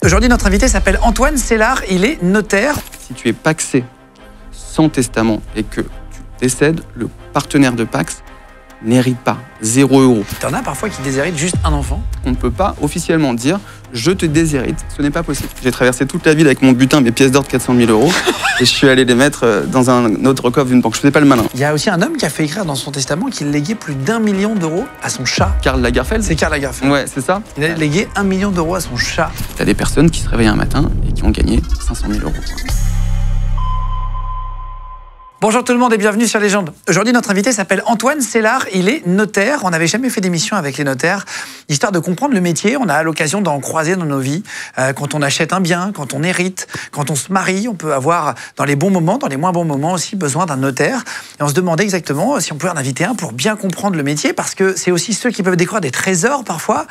Aujourd'hui, notre invité s'appelle Antoine Sellard, il est notaire. Si tu es pacsé sans testament et que tu décèdes, le partenaire de Pacs n'hérite pas, 0 €. T'en as parfois qui déshéritent juste un enfant. On ne peut pas officiellement dire « je te déshérite », ce n'est pas possible. J'ai traversé toute la ville avec mon butin, mes pièces d'or de 400 000 € et je suis allé les mettre dans un autre coffre d'une banque. Je faisais pas le malin. Il y a aussi un homme qui a fait écrire dans son testament qu'il léguait plus d'1 million d'euros à son chat. Karl Lagerfeld. C'est Karl Lagerfeld. Ouais, c'est ça. Il a légué 1 million d'euros à son chat. T'as des personnes qui se réveillent un matin et qui ont gagné 500 000 €. Bonjour tout le monde et bienvenue sur Légende. Aujourd'hui, notre invité s'appelle Antoine Sellard, il est notaire. On n'avait jamais fait d'émission avec les notaires, histoire de comprendre le métier. On a l'occasion d'en croiser dans nos vies. Quand on achète un bien, quand on hérite, quand on se marie, on peut avoir, dans les bons moments, dans les moins bons moments aussi, besoin d'un notaire. Et on se demandait exactement si on pouvait en inviter un pour bien comprendre le métier, parce que c'est aussi ceux qui peuvent découvrir des trésors parfois.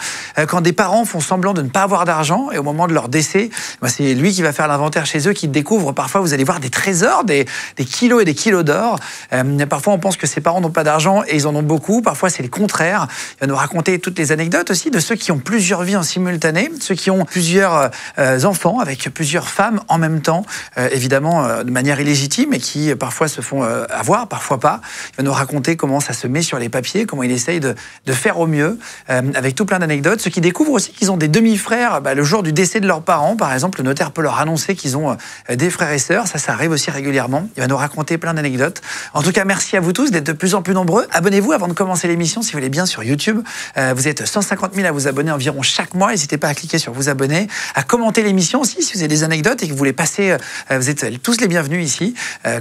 Quand des parents font semblant de ne pas avoir d'argent, et au moment de leur décès, c'est lui qui va faire l'inventaire chez eux, qui découvre parfois, vous allez voir des trésors, des kilos et des kilos d'or. Parfois, on pense que ses parents n'ont pas d'argent et ils en ont beaucoup. Parfois, c'est le contraire. Il va nous raconter toutes les anecdotes aussi de ceux qui ont plusieurs vies en simultané, ceux qui ont plusieurs enfants avec plusieurs femmes en même temps, évidemment de manière illégitime et qui parfois se font avoir, parfois pas. Il va nous raconter comment ça se met sur les papiers, comment il essaye de faire au mieux, avec tout plein d'anecdotes. Ceux qui découvrent aussi qu'ils ont des demi-frères le jour du décès de leurs parents, par exemple, le notaire peut leur annoncer qu'ils ont des frères et sœurs. Ça arrive aussi régulièrement. Il va nous raconter plein d'anecdotes. En tout cas, merci à vous tous d'être de plus en plus nombreux. Abonnez-vous avant de commencer l'émission si vous voulez bien sur YouTube. Vous êtes 150 000 à vous abonner environ chaque mois. N'hésitez pas à cliquer sur vous abonner, à commenter l'émission aussi si vous avez des anecdotes et que vous voulez passer. Vous êtes tous les bienvenus ici.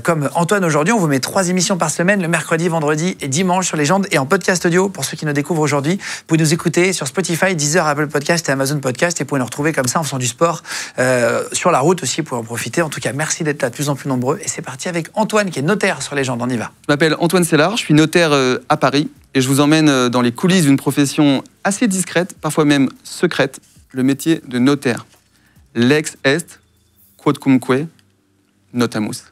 Comme Antoine aujourd'hui, on vous met 3 émissions par semaine, le mercredi, vendredi et dimanche sur Légende et en podcast audio pour ceux qui nous découvrent aujourd'hui. Vous pouvez nous écouter sur Spotify, Deezer, Apple Podcast et Amazon Podcast et vous pouvez nous retrouver comme ça en faisant du sport sur la route aussi pour en profiter. En tout cas, merci d'être là de plus en plus nombreux. Et c'est parti avec Antoine qui est notaire sur Légende. On y va. Je m'appelle Antoine Sellard, je suis notaire à Paris et je vous emmène dans les coulisses d'une profession assez discrète, parfois même secrète, le métier de notaire. Lex est quodcumque notamus.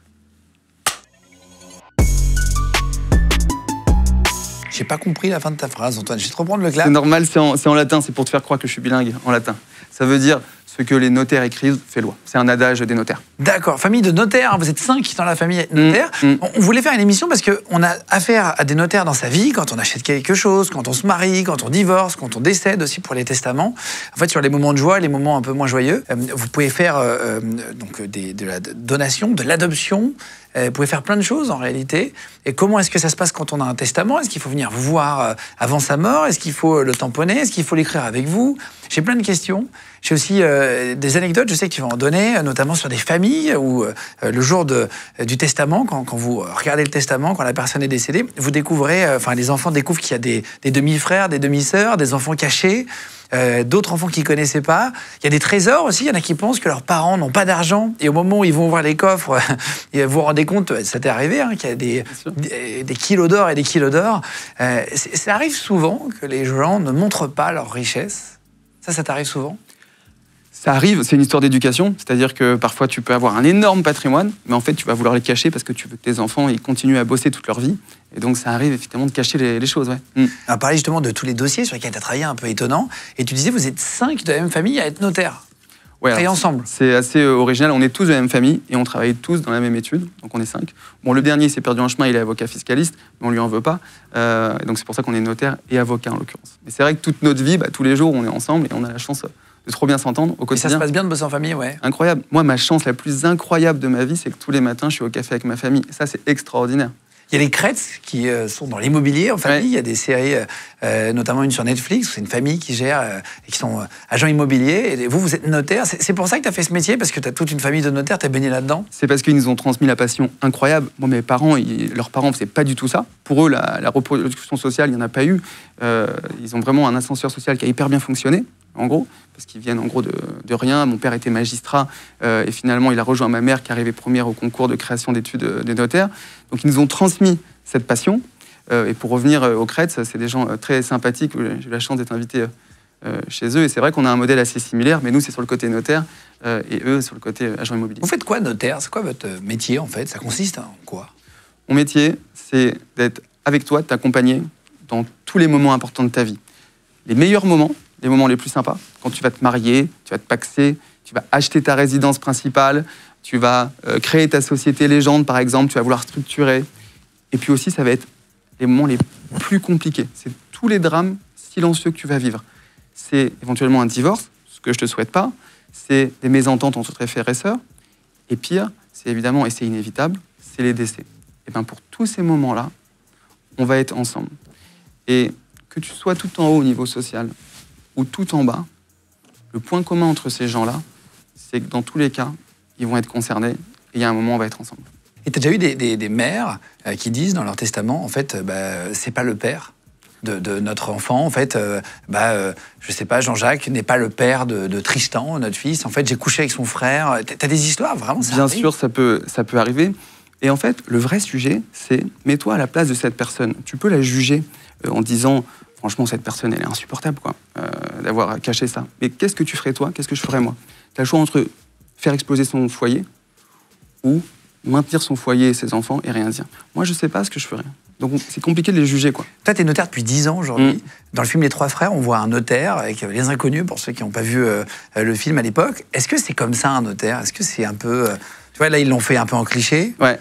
J'ai pas compris la fin de ta phrase, Antoine. Je vais te reprendre le clap. C'est normal, c'est en latin, c'est pour te faire croire que je suis bilingue en latin. Ça veut dire ce que les notaires écrivent fait loi. C'est un adage des notaires. D'accord, famille de notaires, vous êtes 5 dans la famille notaire. On voulait faire une émission parce qu'on a affaire à des notaires dans sa vie, quand on achète quelque chose, quand on se marie, quand on divorce, quand on décède aussi pour les testaments. En fait, sur les moments de joie, les moments un peu moins joyeux, vous pouvez faire de la donation, de l'adoption. Vous pouvez faire plein de choses en réalité. Et comment est-ce que ça se passe quand on a un testament? Est-ce qu'il faut venir vous voir avant sa mort? Est-ce qu'il faut le tamponner? Est-ce qu'il faut l'écrire avec vous? J'ai plein de questions. J'ai aussi des anecdotes, je sais que tu vas en donner, notamment sur des familles où le jour du testament, quand vous regardez le testament, quand la personne est décédée, vous découvrez, les enfants découvrent qu'il y a des demi-frères, des demi-sœurs, des enfants cachés, d'autres enfants qu'ils ne connaissaient pas. Il y a des trésors aussi, il y en a qui pensent que leurs parents n'ont pas d'argent. Et au moment où ils vont ouvrir les coffres, vous vous rendez compte, ça t'est arrivé, qu'il y a des kilos d'or et des kilos d'or. Ça arrive souvent que les gens ne montrent pas leur richesse. Ça t'arrive souvent? Ça arrive, c'est une histoire d'éducation, c'est-à-dire que parfois tu peux avoir un énorme patrimoine, mais en fait tu vas vouloir les cacher parce que tu veux que tes enfants ils continuent à bosser toute leur vie. Et donc ça arrive effectivement de cacher les choses. Ouais. On parlait justement de tous les dossiers sur lesquels tu as travaillé, un peu étonnant, et tu disais vous êtes 5 de la même famille à être notaire. Ouais, ensemble. C'est assez original, on est tous de la même famille et on travaille tous dans la même étude, donc on est 5. Bon, le dernier s'est perdu en chemin, il est avocat fiscaliste, mais on lui en veut pas. Donc c'est pour ça qu'on est notaire et avocat en l'occurrence. Mais c'est vrai que toute notre vie, tous les jours on est ensemble et on a la chance de trop bien s'entendre au quotidien. Et ça se passe bien de bosser en famille, ouais. Incroyable. Moi, ma chance la plus incroyable de ma vie, c'est que tous les matins, je suis au café avec ma famille. Et ça, c'est extraordinaire. Il y a les Kretz qui sont dans l'immobilier en famille. Ouais. Il y a des séries, notamment une sur Netflix, où c'est une famille qui gère et qui sont agents immobiliers. Et vous êtes notaire. C'est pour ça que tu as fait ce métier, parce que tu as toute une famille de notaires, tu as baigné là-dedans? C'est parce qu'ils nous ont transmis la passion incroyable. Moi, mes parents, leurs parents ne faisaient pas du tout ça. Pour eux, la reproduction sociale, il n'y en a pas eu. Ils ont vraiment un ascenseur social qui a hyper bien fonctionné, en gros, parce qu'ils viennent en gros de rien. Mon père était magistrat et finalement il a rejoint ma mère qui arrivait première au concours de création d'études des notaires. Donc ils nous ont transmis cette passion. Et pour revenir aux Kretz, c'est des gens très sympathiques. J'ai eu la chance d'être invité chez eux et c'est vrai qu'on a un modèle assez similaire, mais nous c'est sur le côté notaire et eux sur le côté agent immobilier. Vous faites quoi notaire? C'est quoi votre métier en fait? Ça consiste en quoi? Mon métier, c'est d'être avec toi, de t'accompagner dans tous les moments importants de ta vie. Les meilleurs moments, les moments les plus sympas, quand tu vas te marier, tu vas te paxer, tu vas acheter ta résidence principale, tu vas créer ta société légende, par exemple, tu vas vouloir structurer. Et puis aussi, ça va être les moments les plus compliqués. C'est tous les drames silencieux que tu vas vivre. C'est éventuellement un divorce, ce que je ne te souhaite pas. C'est des mésententes entre tes frères et sœurs. Et pire, c'est évidemment, et c'est inévitable, c'est les décès. Et bien pour tous ces moments-là, on va être ensemble. Et que tu sois tout en haut au niveau social ou tout en bas, le point commun entre ces gens-là, c'est que dans tous les cas, ils vont être concernés et il y a un moment, on va être ensemble. Et tu as déjà eu des mères qui disent dans leur testament, en fait, c'est pas le père de notre enfant. En fait, je sais pas, Jean-Jacques n'est pas le père de Tristan, notre fils. En fait, j'ai couché avec son frère. Tu as des histoires, vraiment, ça Bien arrive. sûr, ça peut arriver. Et en fait, le vrai sujet, c'est mets-toi à la place de cette personne. Tu peux la juger en disant, franchement, cette personne, elle est insupportable, quoi, d'avoir caché ça. Mais qu'est-ce que tu ferais toi? Qu'est-ce que je ferais moi? Tu as le choix entre faire exploser son foyer ou maintenir son foyer et ses enfants et rien dire. Moi, je sais pas ce que je ferais. Donc, c'est compliqué de les juger, quoi. Toi, tu es notaire depuis 10 ans aujourd'hui. Dans le film Les Trois Frères, on voit un notaire avec Les Inconnus, pour ceux qui n'ont pas vu le film à l'époque. Est-ce que c'est comme ça, un notaire? Est-ce que c'est un peu... tu vois, là, ils l'ont fait un peu en cliché. Ouais.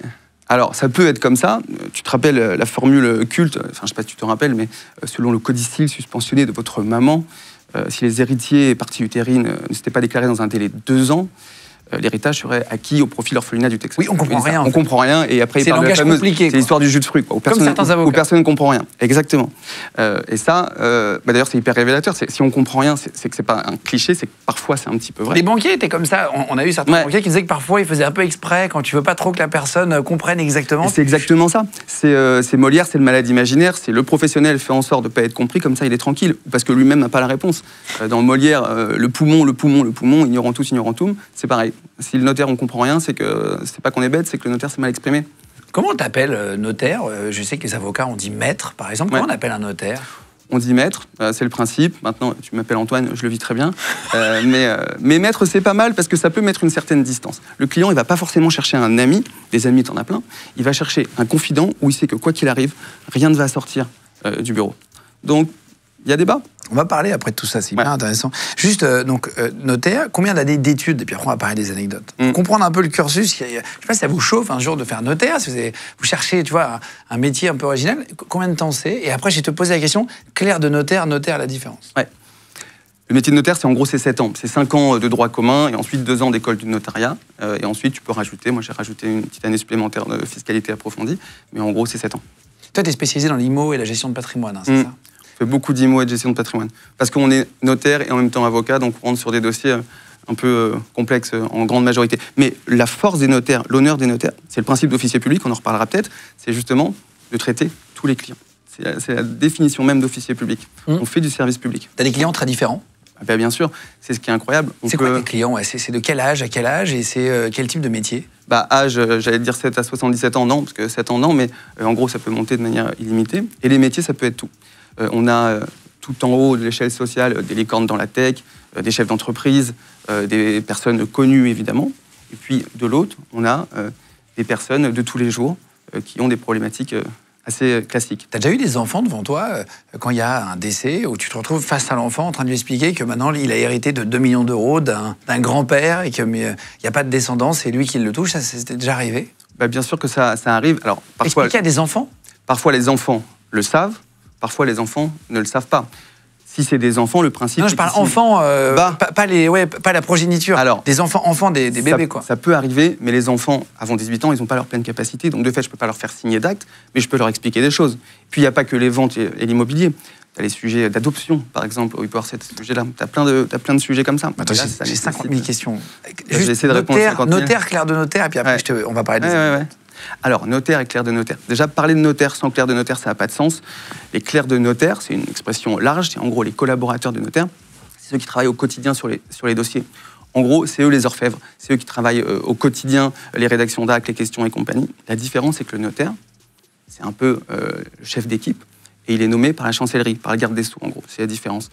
Alors, ça peut être comme ça. Tu te rappelles la formule culte, enfin, je sais pas si tu te rappelles, mais selon le codicile suspensionné de votre maman, si les héritiers et parties utérines ne s'étaient pas déclarés dans un délai de 2 ans, l'héritage serait acquis au profit de l'orphelinat du Texas. Oui, on comprend rien. On comprend rien, et après, il parle de la fameuse... compliqué. C'est l'histoire du jus de fruits, quoi, Comme certains avocats. où personne ne comprend rien. Exactement. Et ça, d'ailleurs, c'est hyper révélateur. Si on comprend rien, c'est que c'est pas un cliché, c'est que parfois, c'est un petit peu vrai. Les banquiers étaient comme ça. On a eu certains banquiers qui disaient que parfois, ils faisaient un peu exprès quand tu veux pas trop que la personne comprenne exactement. C'est exactement ça. C'est Molière, c'est le malade imaginaire, c'est le professionnel fait en sorte de ne pas être compris, comme ça il est tranquille, parce que lui-même n'a pas la réponse. Dans Molière, le poumon, ignorant tous, ignorantum, c'est pareil. Si le notaire, on comprend rien, c'est que c'est pas qu'on est bête, c'est que le notaire s'est mal exprimé. Comment on t'appelle notaire? Je sais que les avocats, on dit maître, par exemple. Comment on appelle un notaire? On dit maître, c'est le principe. Maintenant, tu m'appelles Antoine, je le vis très bien. Mais maître, c'est pas mal parce que ça peut mettre une certaine distance. Le client, il va pas forcément chercher un ami, des amis, t'en as plein. Il va chercher un confident où il sait que quoi qu'il arrive, rien ne va sortir du bureau. Donc, il y a débat. On va parler après de tout ça, c'est hyper intéressant. Juste, notaire, combien d'années d'études? Et puis après, on va parler des anecdotes. Pour comprendre un peu le cursus, je sais pas si ça vous chauffe un jour de faire notaire, si vous cherchez, tu vois, un métier un peu original, combien de temps c'est? Et après, je vais te poser la question, clerc de notaire, la différence. Ouais. Le métier de notaire, c'est en gros, c'est 7 ans. C'est 5 ans de droit commun et ensuite 2 ans d'école du notariat. Et ensuite, tu peux rajouter, moi j'ai rajouté une petite année supplémentaire de fiscalité approfondie, mais en gros, c'est 7 ans. Toi, tu es spécialisé dans l'IMO et la gestion de patrimoine, hein, c'est ça? On fait beaucoup d'IMO et de gestion de patrimoine. Parce qu'on est notaire et en même temps avocat, donc on rentre sur des dossiers un peu complexes en grande majorité. Mais la force des notaires, l'honneur des notaires, c'est le principe d'officier public, on en reparlera peut-être, c'est justement de traiter tous les clients. C'est la définition même d'officier public. On fait du service public. Tu as des clients très différents? Ben bien sûr, c'est ce qui est incroyable. C'est quoi tes clients? C'est de quel âge à quel âge et c'est quel type de métier? Âge, j'allais dire 7 à 77 ans, non, parce que 7 ans, non, mais en gros, ça peut monter de manière illimitée. Et les métiers, ça peut être tout. On a tout en haut de l'échelle sociale des licornes dans la tech, des chefs d'entreprise, des personnes connues, évidemment. Et puis, de l'autre, on a des personnes de tous les jours qui ont des problématiques assez classique. Tu as déjà eu des enfants devant toi, quand il y a un décès, où tu te retrouves face à l'enfant en train de lui expliquer que maintenant, il a hérité de 2 millions d'euros d'un grand-père et qu'il n'y a pas de descendance, c'est lui qui le touche? Ça, c'était déjà arrivé? Bien sûr que ça arrive. Alors, parfois, expliquer à des enfants? Parfois, les enfants le savent, parfois, les enfants ne le savent pas. Si c'est des enfants, le principe... Non, je parle enfants, pas la progéniture. Alors, des enfants, des bébés, quoi. Ça peut arriver, mais les enfants, avant 18 ans, ils n'ont pas leur pleine capacité. Donc, de fait, je ne peux pas leur faire signer d'actes, mais je peux leur expliquer des choses. Puis, il n'y a pas que les ventes et l'immobilier. Tu as les sujets d'adoption, par exemple, au IPOR, ce sujet-là. Tu as plein de sujets comme ça. Attends, j'ai 50 000 questions. Juste essayer de répondre. Notaire, clerc de notaire, et puis après, on va parler des... Alors, notaire et clerc de notaire. Déjà, parler de notaire sans clerc de notaire, ça n'a pas de sens. Les clercs de notaire, c'est une expression large, c'est en gros les collaborateurs de notaire. C'est ceux qui travaillent au quotidien sur les dossiers. En gros, c'est eux les orfèvres, c'est eux qui travaillent au quotidien, les rédactions d'actes, les questions et compagnie. La différence, c'est que le notaire, c'est un peu le chef d'équipe, et il est nommé par la chancellerie, par le garde des Sceaux, en gros. C'est la différence.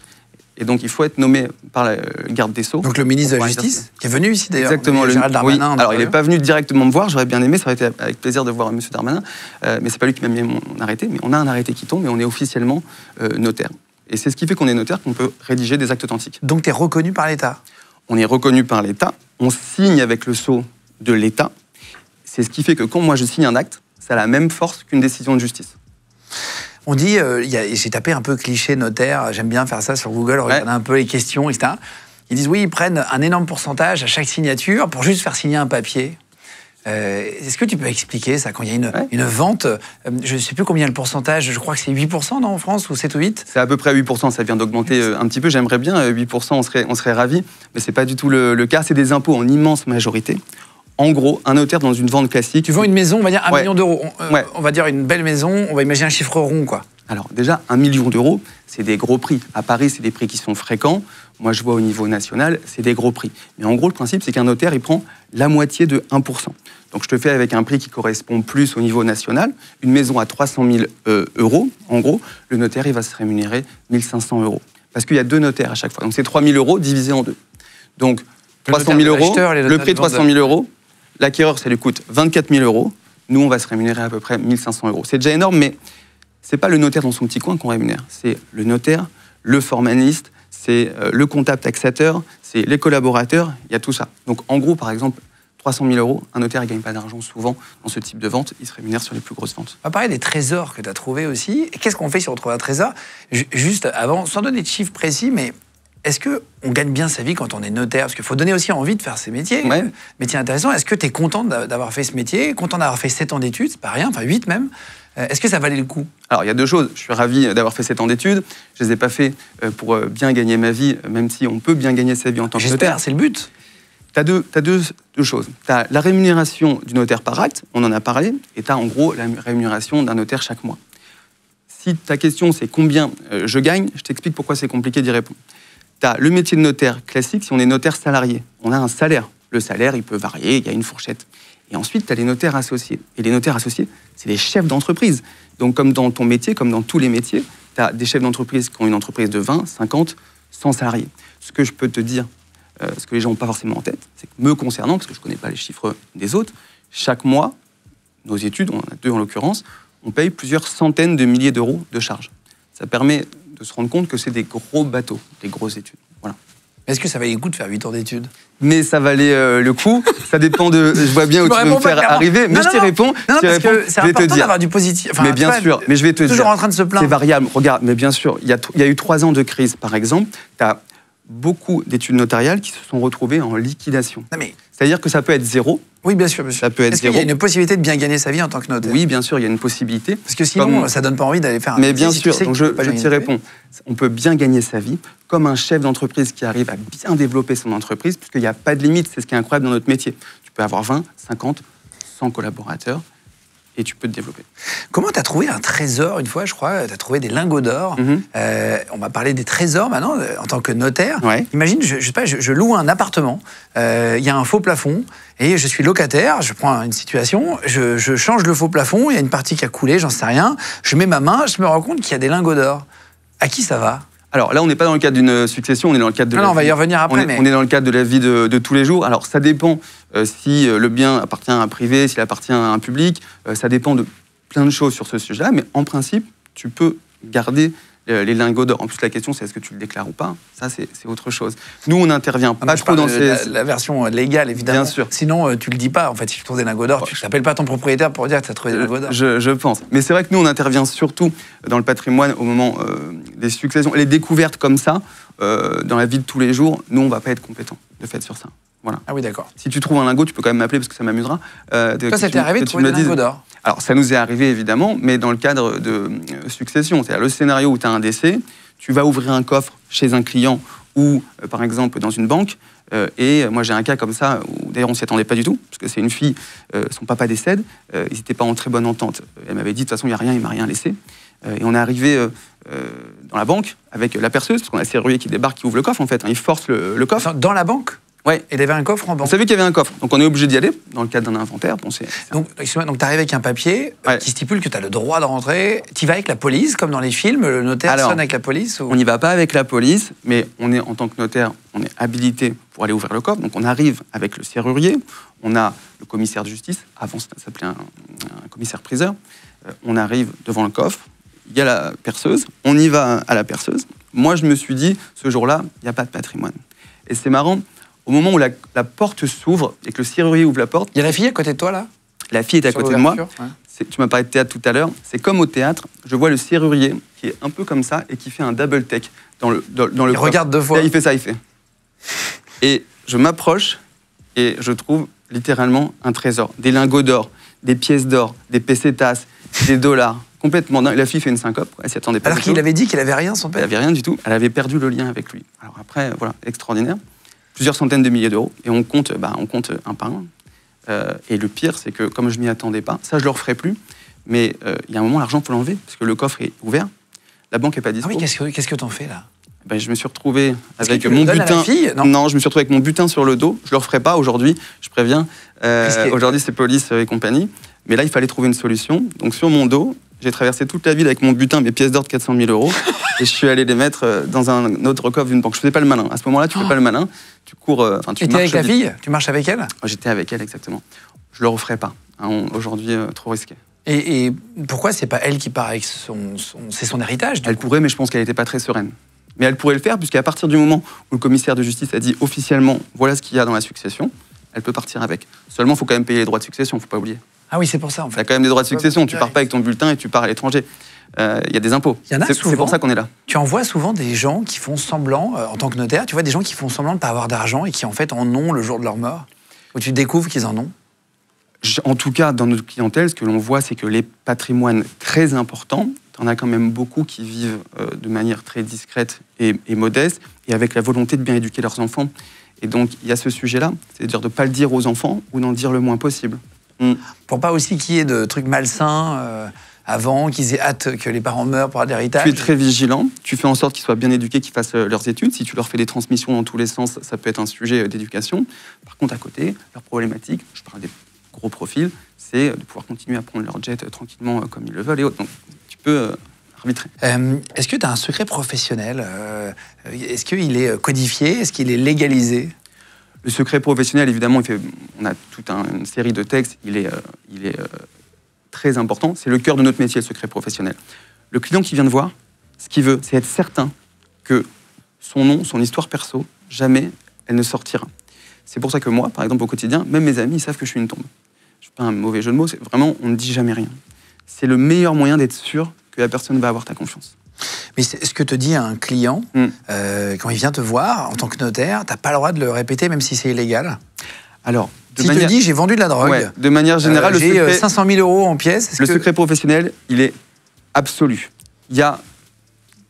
Et donc, il faut être nommé par le garde des Sceaux. Donc, le ministre de la Justice, qui est venu ici, d'ailleurs. Exactement. Gérald Darmanin. Oui. Alors, il n'est pas venu directement me voir. J'aurais bien aimé. Ça aurait été avec plaisir de voir M. Darmanin. Mais ce n'est pas lui qui m'a mis mon arrêté. Mais on a un arrêté qui tombe et on est officiellement notaire. Et c'est ce qui fait qu'on est notaire, qu'on peut rédiger des actes authentiques. Donc, tu es reconnu par l'État? on est reconnu par l'État, on signe avec le sceau de l'État. C'est ce qui fait que quand moi je signe un acte, ça a la même force qu'une décision de justice. On dit, j'ai tapé un peu cliché notaire, j'aime bien faire ça sur Google, regarder un peu les questions, etc. Ils disent oui, ils prennent un énorme pourcentage à chaque signature pour juste faire signer un papier. Est-ce que tu peux expliquer ça quand il y a une vente? Je ne sais plus combien le pourcentage, je crois que c'est 8% non, en France, ou 7 ou 8? C'est à peu près 8%, ça vient d'augmenter un petit peu. J'aimerais bien 8%, on serait ravis, mais ce n'est pas du tout le cas. C'est des impôts en immense majorité. En gros, un notaire dans une vente classique... Tu vends une maison, on va dire 1 million d'euros. On va dire une belle maison, on va imaginer un chiffre rond, quoi. Alors déjà, 1 million d'euros, c'est des gros prix. À Paris, c'est des prix qui sont fréquents. Moi, je vois au niveau national, c'est des gros prix. Mais en gros, le principe, c'est qu'un notaire, il prend la moitié de 1%. Donc, je te fais avec un prix qui correspond plus au niveau national. Une maison à 300 000 euros, en gros, le notaire, il va se rémunérer 1 500 euros. Parce qu'il y a 2 notaires à chaque fois. Donc, c'est 3 000 euros divisé en 2. Donc, 300 000 euros, le prix de 300 000 euros, l'acquéreur, ça lui coûte 24 000 euros. Nous, on va se rémunérer à peu près 1 500 euros. C'est déjà énorme, mais c'est pas le notaire dans son petit coin qu'on rémunère. C'est le notaire, le formaliste, c'est le comptable taxateur, c'est les collaborateurs, il y a tout ça. Donc, en gros, par exemple, 300 000 euros, un notaire ne gagne pas d'argent souvent dans ce type de vente, il se rémunère sur les plus grosses ventes. On va parler des trésors que tu as trouvés aussi. Qu'est-ce qu'on fait si on trouve un trésor? Juste avant, sans donner de chiffres précis, mais est-ce qu'on gagne bien sa vie quand on est notaire? Parce qu'il faut donner aussi envie de faire ces métiers. Ouais. Métier intéressant. Est-ce que tu es content d'avoir fait ce métier? Content d'avoir fait 7 ans d'études? C'est pas rien, enfin 8 même. Est-ce que ça valait le coup? Alors, il y a 2 choses. Je suis ravi d'avoir fait 7 ans d'études. Je ne les ai pas fait pour bien gagner ma vie, même si on peut bien gagner sa vie en tant que notaire. J'espère, c'est le but. Tu as deux choses. Tu as la rémunération du notaire par acte, on en a parlé, et tu as en gros la rémunération d'un notaire chaque mois. Si ta question c'est combien je gagne, je t'explique pourquoi c'est compliqué d'y répondre. Tu as le métier de notaire classique, si on est notaire salarié, on a un salaire. Le salaire, il peut varier, il y a une fourchette. Et ensuite, tu as les notaires associés. Et les notaires associés, c'est les chefs d'entreprise. Donc, comme dans ton métier, comme dans tous les métiers, tu as des chefs d'entreprise qui ont une entreprise de 20, 50, 100 salariés. Ce que je peux te dire, ce que les gens n'ont pas forcément en tête, c'est que me concernant, parce que je ne connais pas les chiffres des autres, chaque mois, nos études, on en a 2 en l'occurrence, on paye plusieurs centaines de milliers d'euros de charges. Ça permet de se rendre compte que c'est des gros bateaux, des grosses études. Voilà. Est-ce que ça valait le coup de faire 8 ans d'études? Mais ça valait le coup. Ça dépend de... Je vois bien où tu veux me faire arriver, mais je t'y réponds. Non, parce que c'est important d'avoir du positif. Enfin, mais bien sûr, mais je vais te dire... Toujours en train de se plaindre. C'est variable. Regarde, mais bien sûr, il y a eu 3 ans de crise, par exemple. Tu as beaucoup d'études notariales qui se sont retrouvées en liquidation. Mais... C'est-à-dire que ça peut être 0. Oui, bien sûr. Ça peut être 0. Est-ce qu'il y a une possibilité de bien gagner sa vie en tant que notaire? Oui, bien sûr, il y a une possibilité. Parce que sinon, ça donne pas envie d'aller faire un métier. Mais bien sûr, si donc je t'y réponds. On peut bien gagner sa vie comme un chef d'entreprise qui arrive à bien développer son entreprise, puisqu'il n'y a pas de limite. C'est ce qui est incroyable dans notre métier. Tu peux avoir 20, 50, 100 collaborateurs et tu peux te développer. Comment tu as trouvé un trésor une fois, je crois? Tu as trouvé des lingots d'or. On va parler des trésors maintenant, en tant que notaire. Ouais. Imagine, je sais pas, je loue un appartement, il y a un faux plafond, et je suis locataire, je prends une situation, je change le faux plafond, il y a une partie qui a coulé, j'en sais rien, je mets ma main, je me rends compte qu'il y a des lingots d'or. À qui ça va? Alors là, on n'est pas dans le cadre d'une succession, on est dans le cadre de on va y revenir après. On est dans le cadre de la vie de tous les jours. Alors ça dépend si le bien appartient à un privé, s'il appartient à un public. Ça dépend de plein de choses sur ce sujet-là. Mais en principe, tu peux garder les lingots d'or. En plus, la question, c'est est-ce que tu le déclares ou pas? Ça, c'est autre chose. Nous, on n'intervient pas trop dans la version légale, évidemment. Bien sûr. Sinon, tu le dis pas. En fait, si tu trouves des lingots d'or, tu n'appelles pas ton propriétaire pour dire que tu as trouvé des lingots d'or. Je pense. Mais c'est vrai que nous, on intervient surtout dans le patrimoine au moment des successions. Les découvertes comme ça, dans la vie de tous les jours, nous, on ne va pas être compétents de fait sur ça. Voilà. Ah oui, d'accord. Si tu trouves un lingot, tu peux quand même m'appeler parce que ça m'amusera. Toi, ça t'est arrivé de trouver des lingots d'or? Alors, ça nous est arrivé, évidemment, mais dans le cadre de succession. C'est-à-dire le scénario où tu as un décès, tu vas ouvrir un coffre chez un client ou, par exemple, dans une banque. Et moi, j'ai un cas comme ça, où d'ailleurs, on ne s'y attendait pas du tout, parce que c'est une fille, son papa décède, ils n'étaient pas en très bonne entente. Elle m'avait dit, de toute façon, il n'y a rien, il ne m'a rien laissé. Et on est arrivé dans la banque avec la perceuse, parce qu'on a le serrurier qui débarque, qui ouvre le coffre, en fait. Il force le coffre. Dans la banque? Ouais. Et il y avait un coffre en banque. On savait qu'il y avait un coffre, donc on est obligé d'y aller dans le cadre d'un inventaire. Bon, donc tu arrives avec un papier qui stipule que tu as le droit de rentrer. Tu vas avec la police, comme dans les films, le notaire sonne avec la police ou... On n'y va pas avec la police, mais on est, en tant que notaire, on est habilité pour aller ouvrir le coffre. Donc on arrive avec le serrurier, on a le commissaire de justice, avant ça s'appelait un commissaire-priseur. On arrive devant le coffre, il y a la perceuse, on y va à la perceuse. Moi, je me suis dit, ce jour-là, il n'y a pas de patrimoine. Et c'est marrant, Au moment où la porte s'ouvre et que le serrurier ouvre la porte... Il y a la fille à côté de toi, là? La fille est à côté de moi. Ouais. Tu m'as parlé de théâtre tout à l'heure. C'est comme au théâtre, je vois le serrurier qui est un peu comme ça et qui fait un double take dans le Il regarde 2 fois. Là, il fait ça, il fait. Et je m'approche et je trouve littéralement un trésor. Des lingots d'or, des pièces d'or, des pesetas, des dollars. Complètement dingue. La fille fait une syncope, elle s'y attendait pas. Alors qu'il avait dit qu'il avait rien, son père. Elle avait rien du tout. Elle avait perdu le lien avec lui. Alors après, voilà, extraordinaire. Plusieurs centaines de milliers d'euros. Et on compte un par un. Et le pire, c'est que comme je m'y attendais pas, ça je le referai plus. Mais il y a un moment, l'argent, il faut l'enlever, parce que le coffre est ouvert. La banque n'est pas dispo. Ah oui, qu'est-ce que t'en fais là? Je me suis retrouvé avec mon butin. À la fille? Non, je me suis retrouvé avec mon butin sur le dos. Je le referai pas aujourd'hui, je préviens. Aujourd'hui, c'est police et compagnie. Mais là, il fallait trouver une solution. Donc sur mon dos, j'ai traversé toute la ville avec mon butin, mes pièces d'or de 400 000 euros. Et je suis allé les mettre dans un autre coffre d'une banque. Je faisais pas le malin. À ce moment-là, tu fais pas le malin. Tu cours. Tu étais avec la fille? Tu marches avec elle? J'étais avec elle, exactement. Je le referai pas. Aujourd'hui, trop risqué. Et pourquoi c'est pas elle qui part avec c'est son héritage? Elle pourrait, mais je pense qu'elle n'était pas très sereine. Mais elle pourrait le faire, puisqu'à partir du moment où le commissaire de justice a dit officiellement voilà ce qu'il y a dans la succession, elle peut partir avec. Seulement, il faut quand même payer les droits de succession, il ne faut pas oublier. Ah oui, c'est pour ça en fait. Tu as quand même des droits de succession, tu pars pas avec ton bulletin et tu pars à l'étranger. Il y a des impôts. C'est pour ça qu'on est là. Tu en vois souvent des gens qui font semblant, en tant que notaire, tu vois des gens qui font semblant de ne pas avoir d'argent et qui en fait en ont le jour de leur mort, où tu découvres qu'ils en ont. En tout cas, dans notre clientèle, ce que l'on voit, c'est que les patrimoines très importants, on a quand même beaucoup qui vivent de manière très discrète et modeste, et avec la volonté de bien éduquer leurs enfants. Et donc, il y a ce sujet-là, c'est-à-dire de ne pas le dire aux enfants ou d'en dire le moins possible. Pour pas aussi qu'il y ait de trucs malsains avant, qu'ils aient hâte que les parents meurent pour avoir l'héritage. Tu es très vigilant, tu fais en sorte qu'ils soient bien éduqués, qu'ils fassent leurs études. Si tu leur fais des transmissions dans tous les sens, ça peut être un sujet d'éducation. Par contre, à côté, leur problématique, je parle des gros profils, c'est de pouvoir continuer à prendre leur jet tranquillement comme ils le veulent et autres. Donc, tu peux arbitrer. Est-ce que tu as un secret professionnel? Est-ce qu'il est codifié? Est-ce qu'il est légalisé? Le secret professionnel, évidemment, on a toute une série de textes. Il est très important. C'est le cœur de notre métier, le secret professionnel. Le client qui vient de voir, ce qu'il veut, c'est être certain que son nom, son histoire perso, jamais elle ne sortira. C'est pour ça que moi, par exemple, au quotidien, même mes amis, ils savent que je suis une tombe. Je ne fais pas un mauvais jeu de mots, c'est vraiment, on ne dit jamais rien. C'est le meilleur moyen d'être sûr que la personne va avoir ta confiance. Mais c'est ce que te dit un client, quand il vient te voir, en tant que notaire, tu n'as pas le droit de le répéter, même si c'est illégal? Alors, si te dit j'ai vendu de la drogue, ouais, de manière générale, j'ai 500 000 euros en pièces. Le secret professionnel, il est absolu. Il y a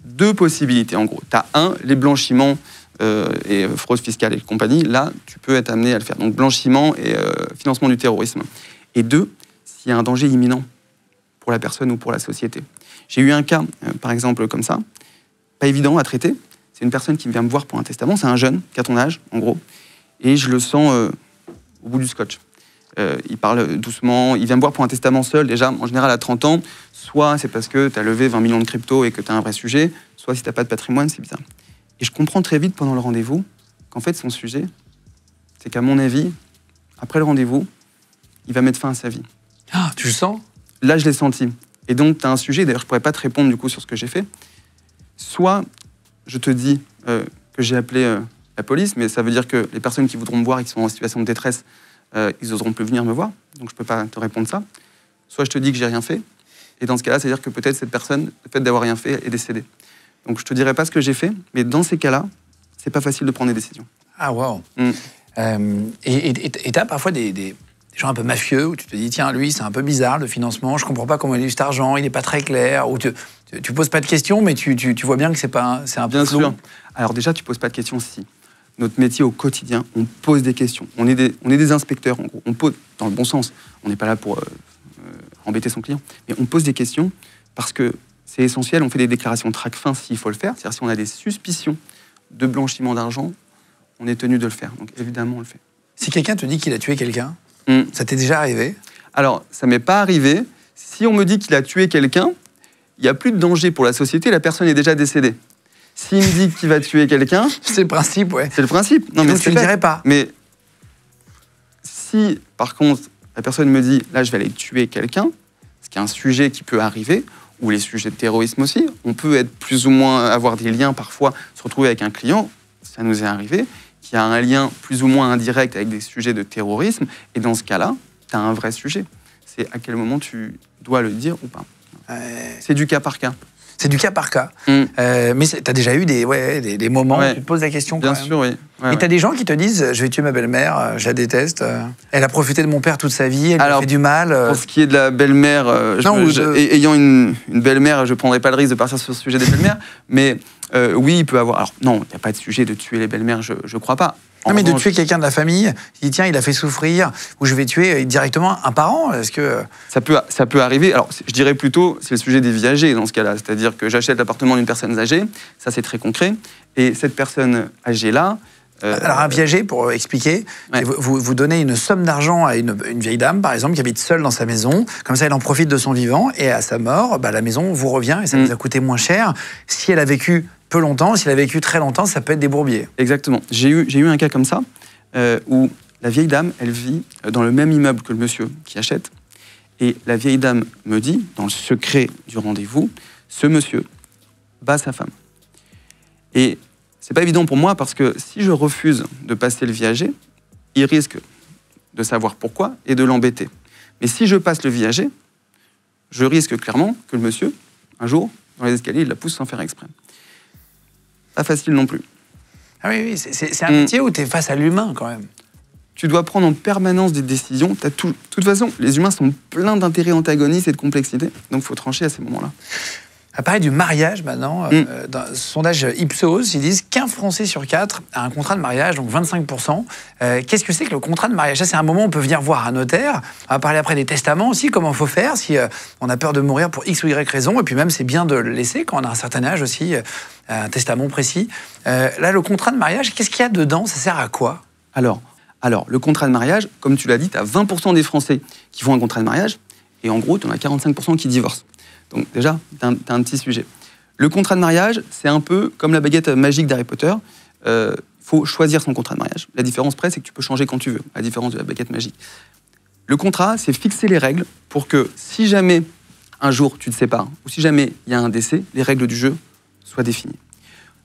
2 possibilités, en gros. Tu as les blanchiments et fraude fiscale et compagnie. Là, tu peux être amené à le faire. Donc, blanchiment et financement du terrorisme. Et 2, s'il y a un danger imminent pour la personne ou pour la société. J'ai eu un cas, par exemple, comme ça, pas évident à traiter. C'est une personne qui vient me voir pour un testament. C'est un jeune qui a ton âge, en gros. Et je le sens au bout du scotch. Il parle doucement. Il vient me voir pour un testament seul, déjà, en général, à 30 ans. Soit c'est parce que tu as levé 20 millions de crypto et que tu as un vrai sujet. Soit si tu n'as pas de patrimoine, c'est bizarre. Et je comprends très vite pendant le rendez-vous qu'en fait, son sujet, c'est qu'à mon avis, après le rendez-vous, il va mettre fin à sa vie. Ah, tu le sens? Là, je l'ai senti. Et donc, tu as un sujet, d'ailleurs, je ne pourrais pas te répondre du coup sur ce que j'ai fait. Soit je te dis que j'ai appelé la police, mais ça veut dire que les personnes qui voudront me voir et qui sont en situation de détresse, ils n'oseront plus venir me voir. Donc, je ne peux pas te répondre ça. Soit je te dis que j'ai rien fait. Et dans ce cas-là, c'est-à-dire que peut-être cette personne, le fait d'avoir rien fait, est décédée. Donc, je ne te dirai pas ce que j'ai fait, mais dans ces cas-là, c'est pas facile de prendre des décisions. Ah, waouh. Et tu as parfois des gens un peu mafieux où tu te dis, tiens, lui, c'est un peu bizarre le financement, je comprends pas comment il a eu cet argent, il n'est pas très clair. Ou tu poses pas de questions, mais tu vois bien que c'est un peu flou. Bien sûr. Alors déjà, tu poses pas de questions si. Notre métier au quotidien, on pose des questions. On est des inspecteurs, en gros. On pose, dans le bon sens. On n'est pas là pour embêter son client. Mais on pose des questions parce que c'est essentiel. On fait des déclarations TRACFIN s'il faut le faire. C'est-à-dire si on a des suspicions de blanchiment d'argent, on est tenu de le faire. Donc évidemment, on le fait. Si quelqu'un te dit qu'il a tué quelqu'un, ça t'est déjà arrivé? Alors, ça m'est pas arrivé. Si on me dit qu'il a tué quelqu'un, il n'y a plus de danger pour la société, la personne est déjà décédée. S'il me dit qu'il va tuer quelqu'un... C'est le principe, ouais. C'est le principe. Non, mais donc tu ne le dirais pas. Mais si, par contre, la personne me dit, là, je vais aller tuer quelqu'un, ce qui est un sujet qui peut arriver, ou les sujets de terrorisme aussi, on peut être plus ou moins avoir des liens, parfois, se retrouver avec un client, ça nous est arrivé, qui a un lien plus ou moins indirect avec des sujets de terrorisme. Et dans ce cas-là, tu as un vrai sujet. C'est à quel moment tu dois le dire ou pas. C'est du cas par cas. C'est du cas par cas. Mais tu as déjà eu des moments où tu te poses la question quand même. Bien sûr, oui. Et tu as des gens qui te disent « je vais tuer ma belle-mère, je la déteste, elle a profité de mon père toute sa vie, elle lui fait du mal ». Pour ce qui est de la belle-mère, ayant une belle-mère, je ne prendrai pas le risque de partir sur ce sujet des belles-mères, mais oui, il peut avoir... Alors non, il n'y a pas de sujet de tuer les belles-mères, je ne crois pas. Non, mais de tuer quelqu'un de la famille, il dit tiens, il a fait souffrir, ou je vais tuer directement un parent, est-ce que... Ça peut arriver. Alors, je dirais plutôt, c'est le sujet des viagers dans ce cas-là. C'est-à-dire que j'achète l'appartement d'une personne âgée, ça c'est très concret, et cette personne âgée-là... Alors, un viager, pour expliquer, vous donnez une somme d'argent à une vieille dame, par exemple, qui habite seule dans sa maison, comme ça elle en profite de son vivant, et à sa mort, la maison vous revient, et ça vous a coûté moins cher. Si elle a vécu peu longtemps, s'il a vécu très longtemps, ça peut être des bourbiers. Exactement. J'ai eu un cas comme ça, où la vieille dame, elle vit dans le même immeuble que le monsieur qui achète, et la vieille dame me dit, dans le secret du rendez-vous, ce monsieur bat sa femme. Et c'est pas évident pour moi, parce que si je refuse de passer le viager, il risque de savoir pourquoi et de l'embêter. Mais si je passe le viager, je risque clairement que le monsieur, un jour, dans les escaliers, il la pousse sans faire exprès. Pas facile non plus. Ah oui, c'est un métier où tu es face à l'humain quand même. Tu dois prendre en permanence des décisions. De toute façon, les humains sont pleins d'intérêts antagonistes et de complexité, donc il faut trancher à ces moments-là. À parler du mariage maintenant, dans un sondage Ipsos, ils disent qu'un Français sur 4 a un contrat de mariage, donc 25%. Qu'est-ce que c'est que le contrat de mariage? Ça, c'est un moment où on peut venir voir un notaire. On va parler après des testaments aussi, comment il faut faire si on a peur de mourir pour X ou Y raison. Et puis même, c'est bien de le laisser quand on a un certain âge aussi, un testament précis. Là, le contrat de mariage, qu'est-ce qu'il y a dedans? Ça sert à quoi? Alors, le contrat de mariage, comme tu l'as dit, tu as 20% des Français qui font un contrat de mariage. Et en gros, tu en as 45% qui divorcent. Donc déjà, tu as un petit sujet. Le contrat de mariage, c'est un peu comme la baguette magique d'Harry Potter. Il faut choisir son contrat de mariage. La différence près, c'est que tu peux changer quand tu veux, à la différence de la baguette magique. Le contrat, c'est fixer les règles pour que si jamais un jour tu te sépares, ou si jamais il y a un décès, les règles du jeu soient définies.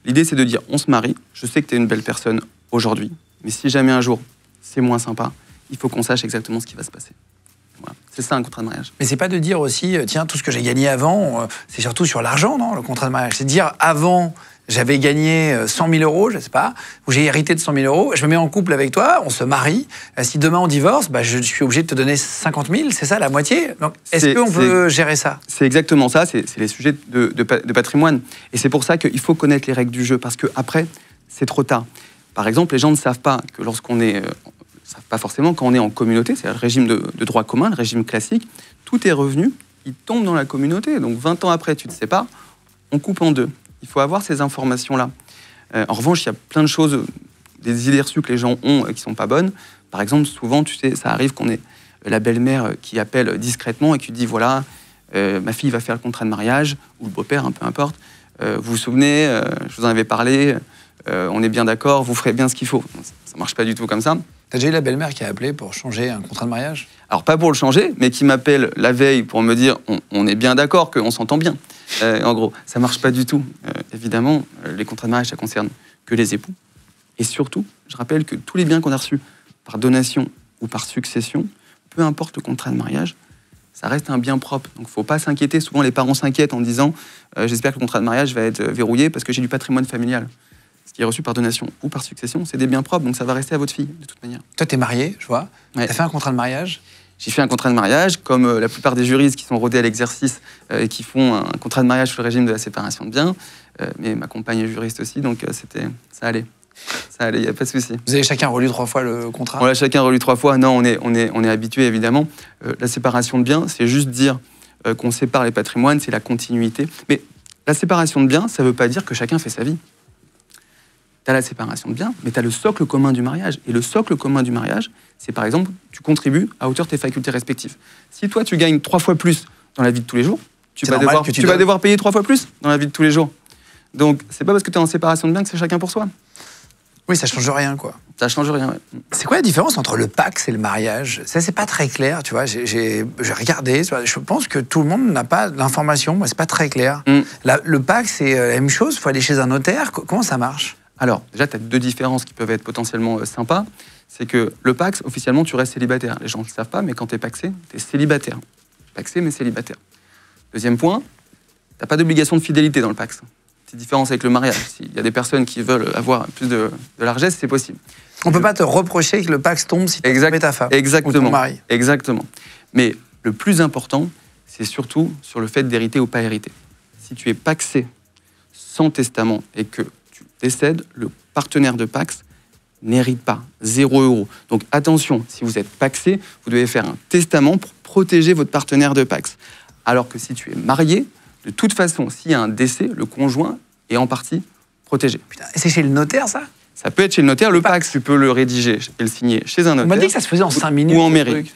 L'idée, c'est de dire, on se marie, je sais que tu es une belle personne aujourd'hui, mais si jamais un jour c'est moins sympa, il faut qu'on sache exactement ce qui va se passer. Voilà. C'est ça un contrat de mariage. Mais c'est pas de dire aussi, tiens, tout ce que j'ai gagné avant, c'est surtout sur l'argent, non, le contrat de mariage. C'est de dire, avant, j'avais gagné 100 000 euros, je sais pas, ou j'ai hérité de 100 000 euros, je me mets en couple avec toi, on se marie, si demain on divorce, je suis obligé de te donner 50 000, c'est ça la moitié? Donc, est-ce qu'on peut gérer ça? C'est exactement ça, c'est les sujets de patrimoine. Et c'est pour ça qu'il faut connaître les règles du jeu, parce qu'après, c'est trop tard. Par exemple, les gens ne savent pas que lorsqu'on est... savent pas forcément, quand on est en communauté, c'est le régime de droit commun, le régime classique, tous tes revenus, ils tombent dans la communauté. Donc 20 ans après, tu te sépares, on coupe en deux. Il faut avoir ces informations-là. En revanche, il y a plein de choses, des idées reçues que les gens ont qui ne sont pas bonnes. Par exemple, souvent, tu sais, ça arrive qu'on ait la belle-mère qui appelle discrètement et qui dit, voilà, ma fille va faire le contrat de mariage, ou le beau-père, peu importe. Vous vous souvenez, je vous en avais parlé, on est bien d'accord, vous ferez bien ce qu'il faut. Ça ne marche pas du tout comme ça. T'as déjà eu la belle-mère qui a appelé pour changer un contrat de mariage? Alors, pas pour le changer, mais qui m'appelle la veille pour me dire on est bien d'accord, qu'on s'entend bien. En gros, ça marche pas du tout. Évidemment, les contrats de mariage, ça concerne que les époux. Et surtout, je rappelle que tous les biens qu'on a reçus par donation ou par succession, peu importe le contrat de mariage, ça reste un bien propre. Donc, il ne faut pas s'inquiéter. Souvent, les parents s'inquiètent en disant j'espère que le contrat de mariage va être verrouillé parce que j'ai du patrimoine familial. Ce qui est reçu par donation ou par succession, c'est des biens propres, donc ça va rester à votre fille, de toute manière. Toi, t'es marié, je vois. Ouais. T'as fait un contrat de mariage? J'ai fait un contrat de mariage, comme la plupart des juristes qui sont rodés à l'exercice et qui font un contrat de mariage sous le régime de la séparation de biens. Mais ma compagne est juriste aussi, donc ça allait. Ça allait, il n'y a pas de souci. Vous avez chacun relu 3 fois le contrat? On l'a chacun relu 3 fois. Non, on est habitué, évidemment. La séparation de biens, c'est juste dire qu'on sépare les patrimoines, c'est la continuité. Mais la séparation de biens, ça ne veut pas dire que chacun fait sa vie. Tu as la séparation de biens, mais tu as le socle commun du mariage. Et le socle commun du mariage, c'est par exemple, tu contribues à hauteur de tes facultés respectives. Si toi, tu gagnes 3 fois plus dans la vie de tous les jours, tu vas devoir payer 3 fois plus dans la vie de tous les jours. Donc, c'est pas parce que tu es en séparation de biens que c'est chacun pour soi. Oui, ça change rien, quoi. Ça change rien, ouais. C'est quoi la différence entre le Pacs et le mariage? Ça, c'est pas très clair, tu vois. J'ai regardé, je pense que tout le monde n'a pas l'information, c'est pas très clair. Le Pacs, c'est la même chose, il faut aller chez un notaire. Comment ça marche? Alors, déjà, tu as deux différences qui peuvent être potentiellement sympas. C'est que le Pacs, officiellement, tu restes célibataire. Les gens ne le savent pas, mais quand tu es pacsé, tu es célibataire. Pacsé, mais célibataire. Deuxième point, tu n'as pas d'obligation de fidélité dans le Pacs. Petite différence avec le mariage. S'il y a des personnes qui veulent avoir plus de largesse, c'est possible. On ne peut pas te reprocher que le Pacs tombe si tu mets ta femme ou ton mari. Exactement. Mais le plus important, c'est surtout sur le fait d'hériter ou pas hériter. Si tu es pacsé sans testament et que tu décèdes, le partenaire de Pacs n'hérite pas, 0 €. Donc attention, si vous êtes pacsé, vous devez faire un testament pour protéger votre partenaire de Pacs. Alors que si tu es marié, de toute façon, s'il y a un décès, le conjoint est en partie protégé. Putain, et c'est chez le notaire, ça? Ça peut être chez le notaire. Le Pacs, tu peux le rédiger et le signer chez un notaire. On m'a dit que ça se faisait en 5 minutes. Ou en mairie.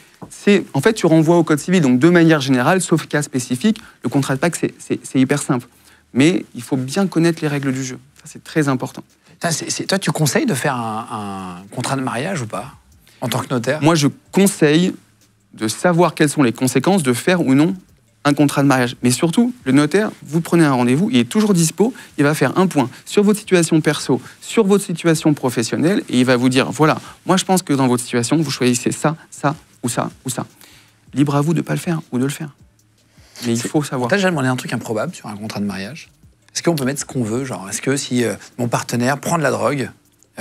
En fait, tu renvoies au code civil. Donc, de manière générale, sauf cas spécifique, le contrat de Pacs, c'est hyper simple. Mais il faut bien connaître les règles du jeu. Ça, c'est très important. Toi, tu conseilles de faire un contrat de mariage ou pas, en tant que notaire? Moi, je conseille de savoir quelles sont les conséquences de faire ou non un contrat de mariage. Mais surtout, le notaire, vous prenez un rendez-vous, il est toujours dispo, il va faire un point sur votre situation perso, sur votre situation professionnelle, et il va vous dire, voilà, moi je pense que dans votre situation, vous choisissez ça, ça, ou ça, ou ça. Libre à vous de ne pas le faire, ou de le faire. Mais il faut savoir. T'as déjà demandé un truc improbable sur un contrat de mariage? Est-ce qu'on peut mettre ce qu'on veut, genre, est-ce que si mon partenaire prend de la drogue,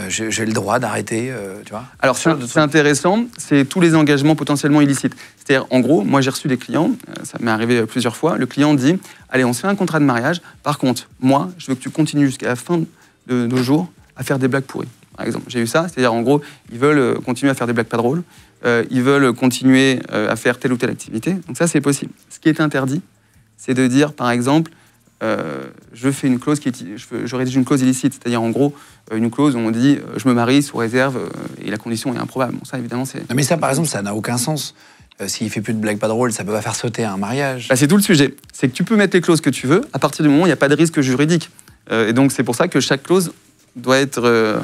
j'ai le droit d'arrêter, tu vois? Alors, c'est intéressant, c'est tous les engagements potentiellement illicites. C'est-à-dire, en gros, moi, j'ai reçu des clients, ça m'est arrivé plusieurs fois, le client dit, allez, on se fait un contrat de mariage, par contre, moi, je veux que tu continues jusqu'à la fin de nos jours à faire des blagues pourries, par exemple. J'ai eu ça, c'est-à-dire, en gros, ils veulent continuer à faire des blagues pas drôles, ils veulent continuer à faire telle ou telle activité, donc ça, c'est possible. Ce qui est interdit, c'est de dire, par exemple, je fais une clause je rédige une clause illicite, c'est-à-dire en gros une clause où on dit je me marie sous réserve et la condition est improbable. Bon, ça évidemment c'est. Non mais ça par exemple ça n'a aucun sens. S'il fait plus de blagues pas drôles, ça peut pas faire sauter un mariage. Bah, c'est tout le sujet. C'est que tu peux mettre les clauses que tu veux à partir du moment où il n'y a pas de risque juridique. Et donc c'est pour ça que chaque clause doit être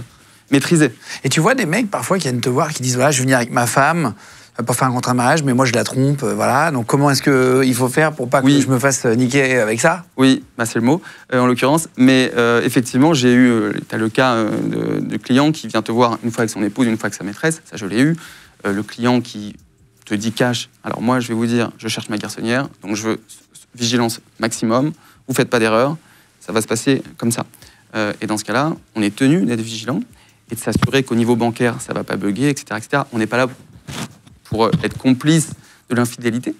maîtrisée. Et tu vois des mecs parfois qui viennent te voir qui disent voilà je vais venir avec ma femme pour faire un contrat de mariage, mais moi je la trompe, voilà. Donc comment est-ce qu'il faut faire pour pas que je me fasse niquer avec ça? Oui, bah c'est le mot, en l'occurrence. Mais effectivement, j'ai eu, tu as le cas de client qui vient te voir une fois avec son épouse, une fois avec sa maîtresse, ça je l'ai eu. Le client qui te dit cash, alors moi je vais vous dire, je cherche ma garçonnière, donc je veux vigilance maximum, vous faites pas d'erreur, ça va se passer comme ça. Et dans ce cas-là, on est tenu d'être vigilant et de s'assurer qu'au niveau bancaire, ça va pas bugger, etc. etc. On n'est pas là pour être complice de l'infidélité,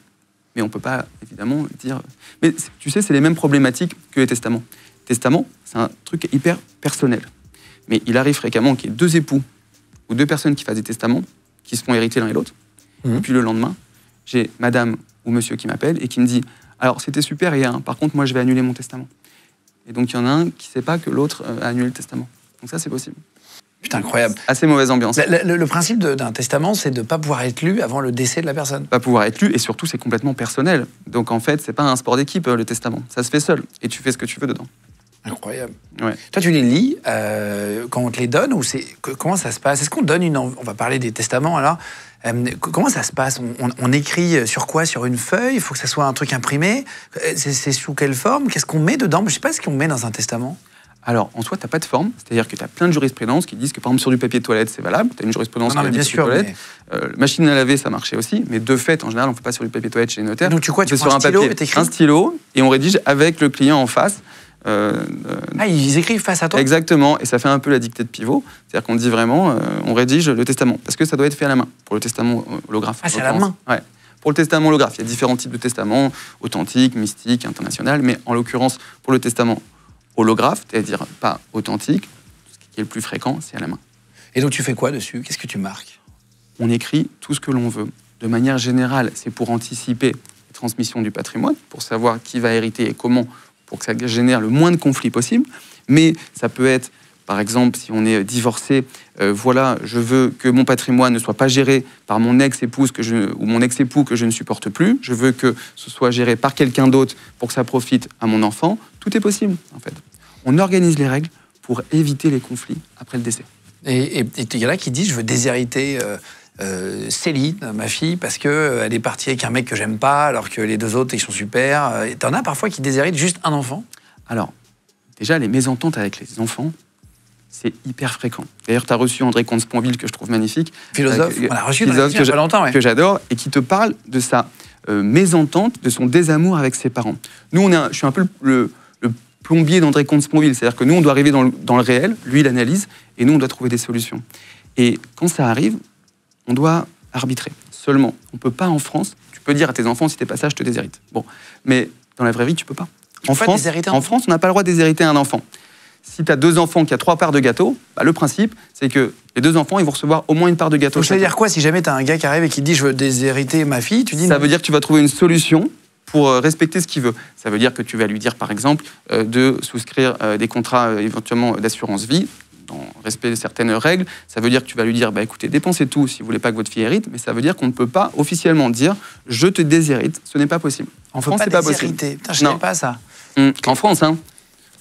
mais on ne peut pas, évidemment, dire... Mais tu sais, c'est les mêmes problématiques que les testaments. Testament, c'est un truc hyper personnel. Mais il arrive fréquemment qu'il y ait 2 époux ou 2 personnes qui fassent des testaments, qui se font hériter l'un et l'autre, et puis le lendemain, j'ai madame ou monsieur qui m'appelle et qui me dit « Alors, c'était super hier, par contre, moi, je vais annuler mon testament. » Et donc, il y en a un qui ne sait pas que l'autre a annulé le testament. Donc ça, c'est possible. Putain, incroyable. Assez mauvaise ambiance. Le principe d'un testament, c'est de ne pas pouvoir être lu avant le décès de la personne. Pas pouvoir être lu, et surtout, c'est complètement personnel. Donc, en fait, c'est pas un sport d'équipe, le testament. Ça se fait seul, et tu fais ce que tu veux dedans. Incroyable. Ouais. Toi, tu les lis quand on te les donne, ou comment ça se passe? Est-ce qu'on donne une... On va parler des testaments, alors. Comment ça se passe? On écrit sur quoi? Sur une feuille? Il faut que ça soit un truc imprimé? C'est sous quelle forme? Qu'est-ce qu'on met dedans? Je ne sais pas ce qu'on met dans un testament. Alors, en soi, tu n'as pas de forme, c'est-à-dire que tu as plein de jurisprudences qui disent que, par exemple, sur du papier de toilette, c'est valable, tu as une jurisprudence qui dit sur du toilette, machine à laver, ça marchait aussi, mais de fait, en général, on ne fait pas sur du papier de toilette chez les notaires. Donc, tu prends sur un stylo et t'écris? Un stylo, et on rédige avec le client en face. Ils écrivent face à toi? Exactement, et ça fait un peu la dictée de pivot, c'est-à-dire qu'on dit vraiment, on rédige le testament, parce que ça doit être fait à la main, pour le testament holographe. Ah, c'est à la main? Ouais. Pour le testament holographe, il y a différents types de testaments, authentique, mystique, international, mais en l'occurrence, pour le testament holographe, c'est-à-dire pas authentique, ce qui est le plus fréquent, c'est à la main. Et donc tu fais quoi dessus? Qu'est-ce que tu marques? On écrit tout ce que l'on veut. De manière générale, c'est pour anticiper les transmissions du patrimoine, pour savoir qui va hériter et comment, pour que ça génère le moins de conflits possible. Mais ça peut être, par exemple, si on est divorcé, voilà, je veux que mon patrimoine ne soit pas géré par mon ex-épouse ou mon ex-époux que je ne supporte plus. Je veux que ce soit géré par quelqu'un d'autre pour que ça profite à mon enfant. Tout est possible, en fait. On organise les règles pour éviter les conflits après le décès. Et il y en a qui disent, je veux déshériter Céline, ma fille, parce qu'elle est partie avec un mec que j'aime pas, alors que les 2 autres, ils sont super. T'en as parfois qui déshéritent juste un enfant? Alors, déjà, les mésententes avec les enfants, c'est hyper fréquent. D'ailleurs, tu as reçu André Comte-Sponville, que je trouve magnifique. Philosophe, on l'a reçu philosophe il y a pas longtemps. Ouais. que j'adore, et qui te parle de sa mésentente, de son désamour avec ses parents. Nous, je suis un peu le plombier d'André Comte-Sponville, c'est-à-dire que nous, on doit arriver dans le réel, lui, il analyse, et nous, on doit trouver des solutions. Et quand ça arrive, on doit arbitrer. Seulement, on ne peut pas en France, tu peux dire à tes enfants, si t'es pas ça, je te déshérite. Bon, mais dans la vraie vie, tu peux pas. En France, on n'a pas le droit de déshériter un enfant. Si tu as 2 enfants qui ont 3 parts de gâteau, bah, le principe, c'est que les 2 enfants, ils vont recevoir au moins une part de gâteau. Donc, ça veut dire quoi si jamais tu as un gars qui arrive et qui te dit je veux déshériter ma fille, tu dis ça veut dire que tu vas trouver une solution pour respecter ce qu'il veut. Ça veut dire que tu vas lui dire, par exemple, de souscrire des contrats éventuellement d'assurance vie, dans le respect de certaines règles. Ça veut dire que tu vas lui dire, bah, écoutez, dépensez tout si vous voulez pas que votre fille hérite, mais ça veut dire qu'on ne peut pas officiellement dire, je te déshérite. Ce n'est pas possible. En France, c'est pas possible. Putain, je ne savais pas ça. En France, hein.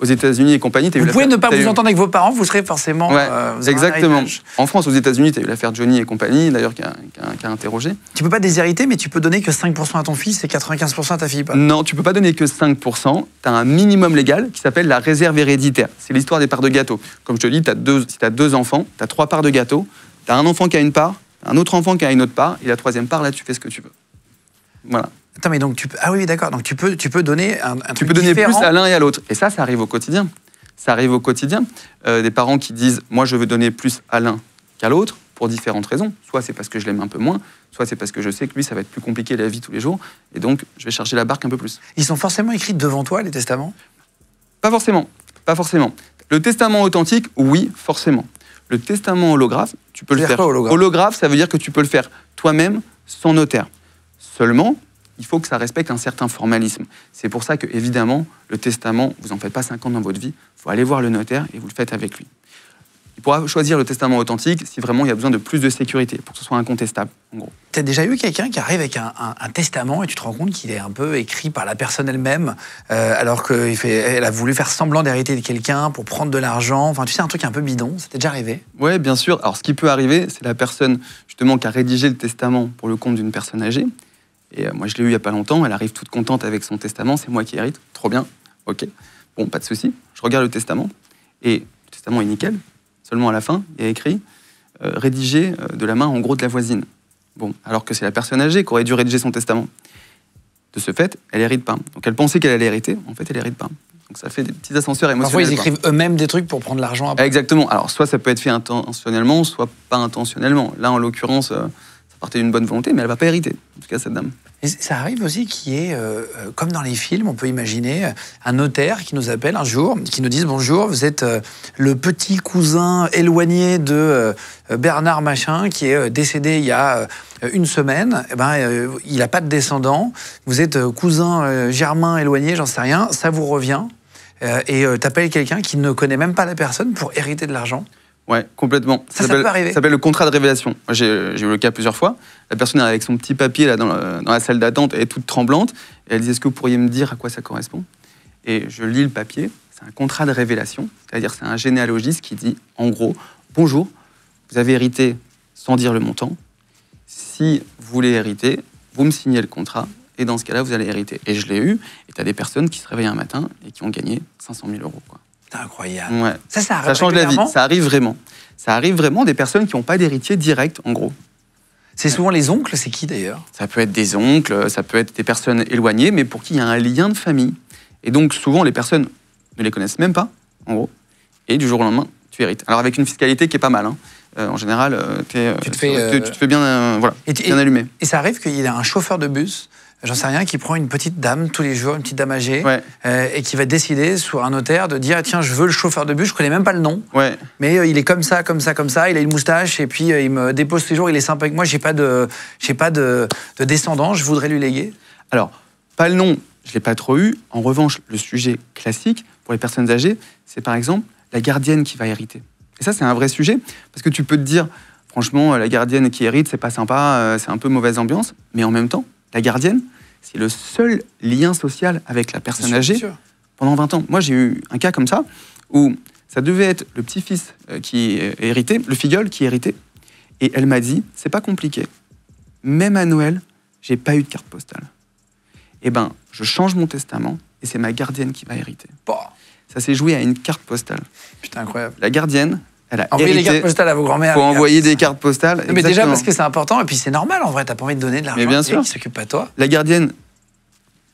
Aux États-Unis et compagnie, tu as eu l'affaire. Vous pouvez ne pas vous entendre avec vos parents, vous serez forcément. Ouais, exactement. En France, aux États-Unis, tu as eu l'affaire Johnny et compagnie, d'ailleurs, qui a interrogé. Tu peux pas déshériter, mais tu peux donner que 5% à ton fils et 95% à ta fille, pas. Non, tu peux pas donner que 5%. Tu as un minimum légal qui s'appelle la réserve héréditaire. C'est l'histoire des parts de gâteau. Comme je te dis, si tu as 2 enfants, tu as 3 parts de gâteau. Tu as un enfant qui a une part, un autre enfant qui a une autre part, et la 3e part, là, tu fais ce que tu veux. Voilà. Attends, mais donc ah oui, d'accord. Donc tu peux donner un truc Tu peux donner différent. plus à l'un et à l'autre. Et ça arrive au quotidien. Ça arrive au quotidien. Des parents qui disent, moi, je veux donner plus à l'un qu'à l'autre pour différentes raisons. Soit c'est parce que je l'aime un peu moins, soit c'est parce que je sais que lui, ça va être plus compliqué la vie tous les jours. Et donc, je vais charger la barque un peu plus. Ils sont forcément écrits devant toi, les testaments ? Pas forcément. Pas forcément. Le testament authentique, oui, forcément. Le testament holographe, tu peux le faire. Quoi, holographe ? Holographe, ça veut dire que tu peux le faire toi-même, sans notaire. Seulement, il faut que ça respecte un certain formalisme. C'est pour ça que, évidemment, le testament, vous n'en faites pas 50 dans votre vie, il faut aller voir le notaire et vous le faites avec lui. Il pourra choisir le testament authentique si vraiment il y a besoin de plus de sécurité, pour que ce soit incontestable, en gros. Tu as déjà eu quelqu'un qui arrive avec un testament et tu te rends compte qu'il est un peu écrit par la personne elle-même, alors qu'elle a voulu faire semblant d'hériter de quelqu'un pour prendre de l'argent. Enfin, tu sais, un truc un peu bidon. Ça t'est déjà arrivé ? Oui, bien sûr. Alors, ce qui peut arriver, c'est la personne, justement, qui a rédigé le testament pour le compte d'une personne âgée. Et moi, je l'ai eu il n'y a pas longtemps. Elle arrive toute contente avec son testament. C'est moi qui hérite. Trop bien. OK. Bon, pas de souci. Je regarde le testament. Et le testament est nickel. Seulement à la fin, il y a écrit rédigé de la main, en gros, de la voisine. Bon, alors que c'est la personne âgée qui aurait dû rédiger son testament. De ce fait, elle hérite pas. Donc, elle pensait qu'elle allait hériter. En fait, elle hérite pas. Donc, ça fait des petits ascenseurs émotionnels. Parfois, ils écrivent eux-mêmes des trucs pour prendre l'argent après. Exactement. Alors, soit ça peut être fait intentionnellement, soit pas intentionnellement. Là, en l'occurrence, ça partait d'une bonne volonté, mais elle va pas hériter. En tout cas, cette dame. Et ça arrive aussi qu'il y ait, comme dans les films, on peut imaginer un notaire qui nous appelle un jour, qui nous dise « Bonjour, vous êtes le petit cousin éloigné de Bernard Machin qui est décédé il y a une semaine. Eh ben, il n'a pas de descendant. Vous êtes cousin germain éloigné, j'en sais rien. Ça vous revient. Et t'appelles quelqu'un qui ne connaît même pas la personne pour hériter de l'argent. » Ouais, complètement. Ça peut arriver. Ça s'appelle le contrat de révélation. J'ai eu le cas plusieurs fois. La personne est avec son petit papier là, dans la salle d'attente, elle est toute tremblante. Et elle dit, est-ce que vous pourriez me dire à quoi ça correspond ? Et je lis le papier. C'est un contrat de révélation. C'est-à-dire c'est un généalogiste qui dit, en gros, bonjour, vous avez hérité sans dire le montant. Si vous voulez hériter, vous me signez le contrat. Et dans ce cas-là, vous allez hériter. Et je l'ai eu. Et tu as des personnes qui se réveillent un matin et qui ont gagné 500 000 €. Quoi. C'est incroyable. Ouais. Ça change la vie. Ça arrive vraiment. Ça arrive vraiment des personnes qui n'ont pas d'héritier direct, en gros. C'est souvent les oncles, c'est qui d'ailleurs ? Ça peut être des oncles, ça peut être des personnes éloignées, mais pour qui il y a un lien de famille. Et donc, souvent, les personnes ne les connaissent même pas, en gros. Et du jour au lendemain, tu hérites. Alors, avec une fiscalité qui est pas mal. Hein. En général, tu te fais bien, bien allumé. Et ça arrive qu'il y ait un chauffeur de bus, j'en sais rien, qui prend une petite dame tous les jours, une petite dame âgée, et qui va décider sur un notaire de dire tiens, je veux le chauffeur de bus, je connais même pas le nom, mais il est comme ça, il a une moustache, et puis il me dépose tous les jours, il est sympa avec moi, j'ai pas de descendant, je voudrais lui léguer. Alors, pas le nom, je l'ai pas trop eu. En revanche, le sujet classique pour les personnes âgées, c'est par exemple la gardienne qui va hériter. Et ça, c'est un vrai sujet, parce que tu peux te dire, franchement, la gardienne qui hérite, c'est pas sympa, c'est un peu mauvaise ambiance, mais en même temps, la gardienne, c'est le seul lien social avec la personne âgée pendant 20 ans. Moi, j'ai eu un cas comme ça, où ça devait être le petit-fils qui héritait, le filleul qui héritait, et elle m'a dit, c'est pas compliqué. Même à Noël, j'ai pas eu de carte postale. Eh ben, je change mon testament, et c'est ma gardienne qui va hériter. Ça s'est joué à une carte postale. Putain, incroyable. La gardienne, elle a Envoyez les hérité. cartes postales à vos grands-mères. Faut envoyer des cartes postales. Mais déjà exactement. parce que c'est important, et puis c'est normal en vrai, t'as pas envie de donner de l'argent. Mais bien sûr. Qui s'occupe pas de toi. La gardienne,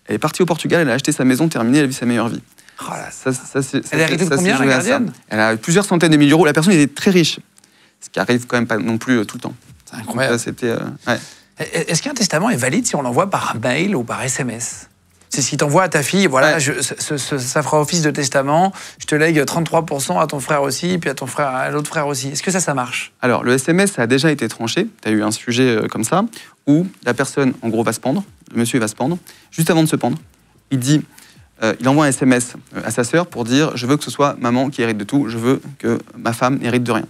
elle est partie au Portugal, elle a acheté sa maison, terminée, elle a vu sa meilleure vie. Oh là, Elle a hérité de combien, la gardienne? Elle a plusieurs centaines de milliers d'euros. La personne était très riche, ce qui arrive quand même pas non plus tout le temps. C'est incroyable. Donc, c'était, ouais. Est-ce qu'un testament est valide si on l'envoie par mail ou par SMS? C'est ce qu'il t'envoie à ta fille, voilà, Ouais. ça fera office de testament, je te lègue 33% à ton frère aussi, puis à ton frère, à l'autre frère aussi. Est-ce que ça marche? Alors, le SMS, ça a déjà été tranché. Tu as eu un sujet comme ça, où la personne, en gros, va se pendre. Le monsieur, il va se pendre. Juste avant de se pendre, il dit, il envoie un SMS à sa sœur pour dire « Je veux que ce soit maman qui hérite de tout. Je veux que ma femme n'hérite de rien. »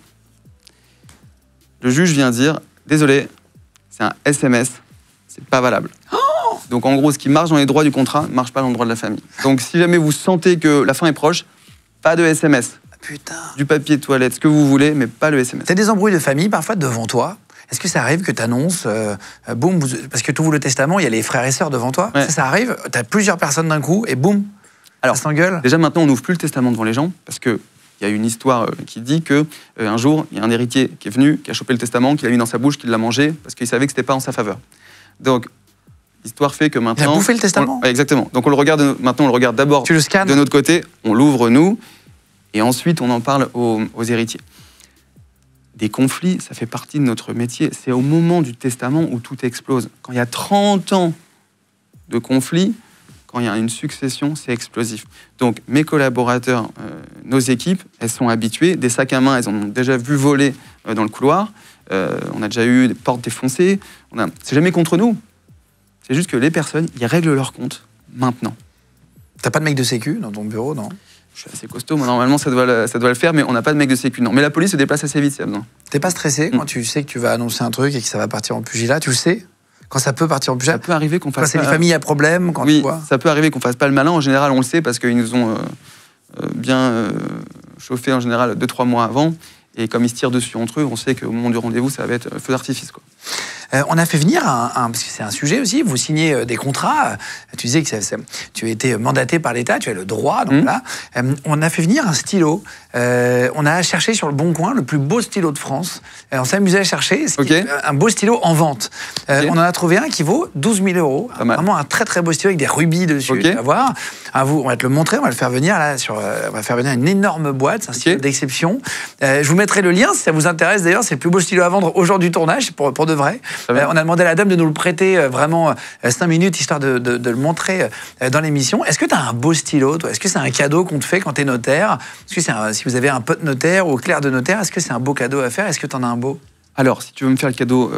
Le juge vient dire « Désolé, c'est un SMS. C'est pas valable. » Donc, en gros, ce qui marche dans les droits du contrat ne marche pas dans le droit de la famille. Donc, si jamais vous sentez que la fin est proche, pas de SMS. Putain. Du papier de toilette, ce que vous voulez, mais pas le SMS. T'as des embrouilles de famille parfois devant toi. Est-ce que ça arrive que t'annonces, boum, parce que tu ouvres le testament, il y a les frères et sœurs devant toi. Ouais. Ça arrive, t'as plusieurs personnes d'un coup et boum, Alors, ça s'engueule. déjà maintenant, on n'ouvre plus le testament devant les gens parce que il y a une histoire qui dit que un jour, il y a un héritier qui est venu, qui a chopé le testament, qui l'a mis dans sa bouche, qui l'a mangé parce qu'il savait que c'était pas en sa faveur. Donc, l'histoire fait que maintenant. Il a bouffé le testament. Ouais, exactement. Donc on le regarde maintenant, on le regarde d'abord Tu le scannes. de notre côté, on l'ouvre nous, et ensuite on en parle aux héritiers. Des conflits, ça fait partie de notre métier. C'est au moment du testament où tout explose. Quand il y a 30 ans de conflits, quand il y a une succession, c'est explosif. Donc mes collaborateurs, nos équipes, elles sont habituées. Des sacs à main, elles en ont déjà vu voler dans le couloir. On a déjà eu des portes défoncées. C'est jamais contre nous. C'est juste que les personnes, ils règlent leur compte maintenant. T'as pas de mec de sécu dans ton bureau, non? Je suis assez costaud, moi normalement ça doit le faire, mais on n'a pas de mec de sécu, non. Mais la police se déplace assez vite s'il y a besoin. T'es pas stressé quand tu sais que tu vas annoncer un truc et que ça va partir en pugilat? Tu le sais? Quand ça peut partir en pugilat? Ça peut arriver qu'on Quand fasse c'est les familles à problème, quand tu Oui, vois. ça peut arriver qu'on fasse pas le malin. En général, on le sait parce qu'ils nous ont bien chauffé en général 2-3 mois avant. Et comme ils se tirent dessus entre eux, on sait qu'au moment du rendez-vous, ça va être feu d'artifice, quoi. On a fait venir, parce que c'est un sujet aussi, vous signez des contrats, tu disais que tu as été mandaté par l'État, tu as le droit, donc là, on a fait venir un stylo, on a cherché sur le Bon Coin le plus beau stylo de France, on s'est amusé à chercher, un beau stylo en vente. On en a trouvé un qui vaut 12 000 €, vraiment un très très beau stylo avec des rubis dessus, tu vas voir. On va te le montrer, on va le faire venir là, on va faire venir une énorme boîte, c'est un stylo d'exception. Je vous mettrai le lien si ça vous intéresse d'ailleurs, c'est le plus beau stylo à vendre au jour du tournage, pour de vrai. On a demandé à la dame de nous le prêter vraiment 5 minutes, histoire de le montrer dans l'émission. Est-ce que tu as un beau stylo, toi? Est-ce que c'est un cadeau qu'on te fait quand tu es notaire? Est-ce que si vous avez un pote notaire ou clerc de notaire, est-ce que c'est un beau cadeau à faire? Est-ce que tu en as un beau? Alors, si tu veux me faire le cadeau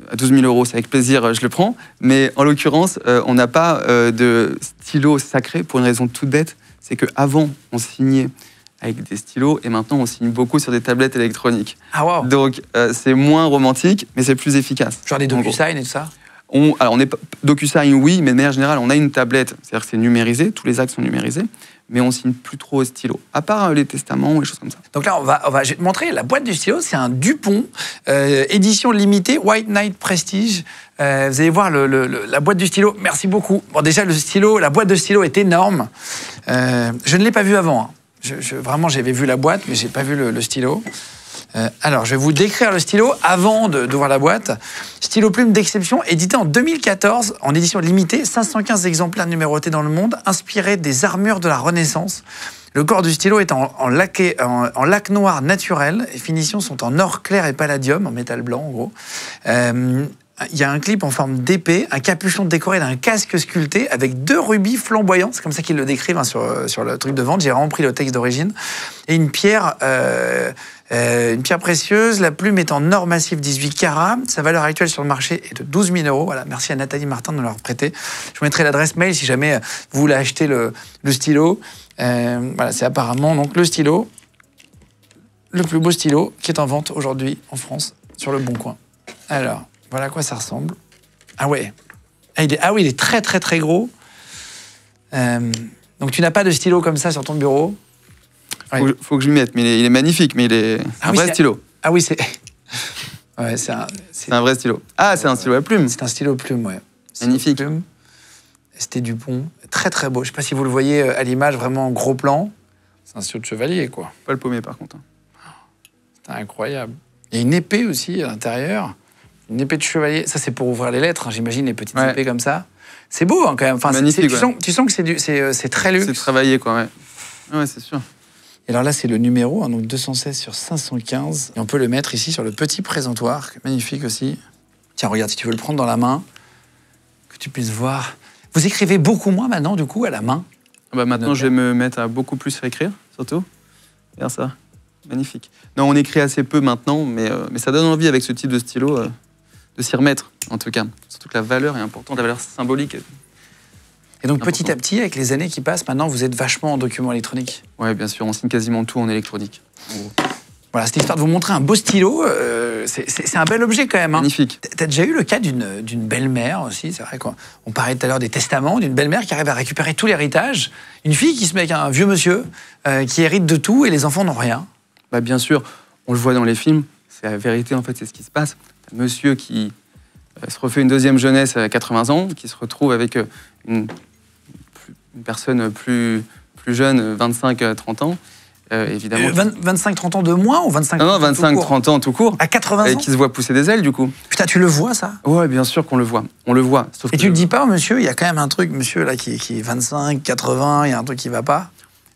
à 12 000 €, c'est avec plaisir, je le prends. Mais en l'occurrence, on n'a pas de stylo sacré pour une raison toute bête. C'est qu'avant, on signait avec des stylos, et maintenant on signe beaucoup sur des tablettes électroniques. Ah wow. Donc c'est moins romantique, mais c'est plus efficace. Genre des DocuSign et tout ça? Alors on est DocuSign, oui, mais de manière générale, on a une tablette, c'est-à-dire que c'est numérisé, tous les actes sont numérisés, mais on signe plus trop au stylo, à part les testaments ou les choses comme ça. Donc là, je vais te montrer la boîte du stylo, c'est un Dupont, édition limitée, White Knight Prestige. Vous allez voir la boîte du stylo, merci beaucoup. Bon, déjà, la boîte de stylo est énorme. Je ne l'ai pas vu avant, hein. Vraiment, j'avais vu la boîte, mais je n'ai pas vu le stylo. Alors, je vais vous décrire le stylo avant d'ouvrir la boîte. Stylo plume d'exception, édité en 2014, en édition limitée, 515 exemplaires numérotés dans le monde, inspiré des armures de la Renaissance. Le corps du stylo est en lac noir naturel. Les finitions sont en or clair et palladium, en métal blanc, en gros. Il y a un clip en forme d'épée, un capuchon décoré d'un casque sculpté avec 2 rubis flamboyants. C'est comme ça qu'ils le décrivent, hein, sur le truc de vente. J'ai vraiment pris le texte d'origine. Et une pierre précieuse. La plume est en or massif 18 carats. Sa valeur actuelle sur le marché est de 12 000 €. Voilà, merci à Nathalie Martin de nous l'avoir prêté. Je vous mettrai l'adresse mail si jamais vous voulez acheter le stylo. Voilà, c'est apparemment donc le stylo, le plus beau stylo qui est en vente aujourd'hui en France sur le Bon Coin. Alors, voilà à quoi ça ressemble. Ah ouais. Oui, il est très très très gros. Donc tu n'as pas de stylo comme ça sur ton bureau? Faut que je m'y mette, mais il est magnifique, mais il est un vrai stylo. Ah oui, c'est... Ouais, c'est un vrai stylo. Ah, c'est un stylo à plume. C'est un stylo plume, ouais. Magnifique. C'était Dupont. Très très beau. Je ne sais pas si vous le voyez à l'image, vraiment en gros plan. C'est un stylo de chevalier, quoi. Pas le paumé, par contre. C'est incroyable. Il y a une épée aussi à l'intérieur. Une épée de chevalier. Ça, c'est pour ouvrir les lettres, hein, j'imagine, les petites épées comme ça. C'est beau, hein, quand même. Enfin, magnifique, tu sens que c'est très luxe. C'est travaillé, quoi, ouais. Ouais, c'est sûr. Et alors là, c'est le numéro, hein, donc 216 sur 515. Et on peut le mettre ici sur le petit présentoir. Magnifique aussi. Tiens, regarde, si tu veux le prendre dans la main, que tu puisses voir. Vous écrivez beaucoup moins maintenant, du coup, à la main? Maintenant, je vais me mettre à beaucoup plus écrire, surtout. Regarde ça. Magnifique. Non, on écrit assez peu maintenant, mais ça donne envie avec ce type de stylo de s'y remettre, en tout cas. Surtout que la valeur est importante, la valeur symbolique. Et donc, petit à petit, avec les années qui passent, maintenant, vous êtes vachement en document électronique. Oui, bien sûr, on signe quasiment tout en électronique. En gros. Voilà, c'était histoire de vous montrer un beau stylo. C'est un bel objet quand même. Hein. Magnifique. T'as déjà eu le cas d'une belle-mère aussi, c'est vrai, quoi. On parlait tout à l'heure des testaments, d'une belle-mère qui arrive à récupérer tout l'héritage. Une fille qui se met avec un vieux monsieur qui hérite de tout et les enfants n'ont rien. Bien sûr, on le voit dans les films, c'est la vérité, en fait, c'est ce qui se passe. Un monsieur qui se refait une deuxième jeunesse à 80 ans, qui se retrouve avec une personne plus jeune, 25-30 ans, évidemment. 25-30 ans de moins ou 25 Non, 25-30 ans tout court. À 80 ans. Et qui se voit pousser des ailes, du coup. Putain, tu le vois, ça? Ouais, bien sûr qu'on le voit. On le voit. Sauf et tu le dis pas, monsieur, il y a quand même un truc, monsieur, là, qui est 25, 80, il y a un truc qui va pas?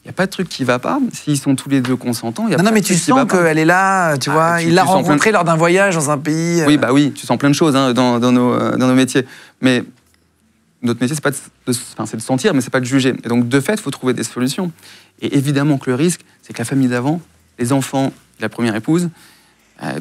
Il n'y a pas de truc qui va pas. S'ils sont tous les deux consentants, il y a non, mais tu sens qu'elle est là, tu vois. Il l'a rencontrée lors d'un voyage dans un pays. Oui, tu sens plein de choses hein, dans nos métiers. Mais notre métier, c'est de sentir, mais c'est pas de juger. Et donc, de fait, il faut trouver des solutions. Et évidemment que le risque, c'est que la famille d'avant, les enfants, la première épouse,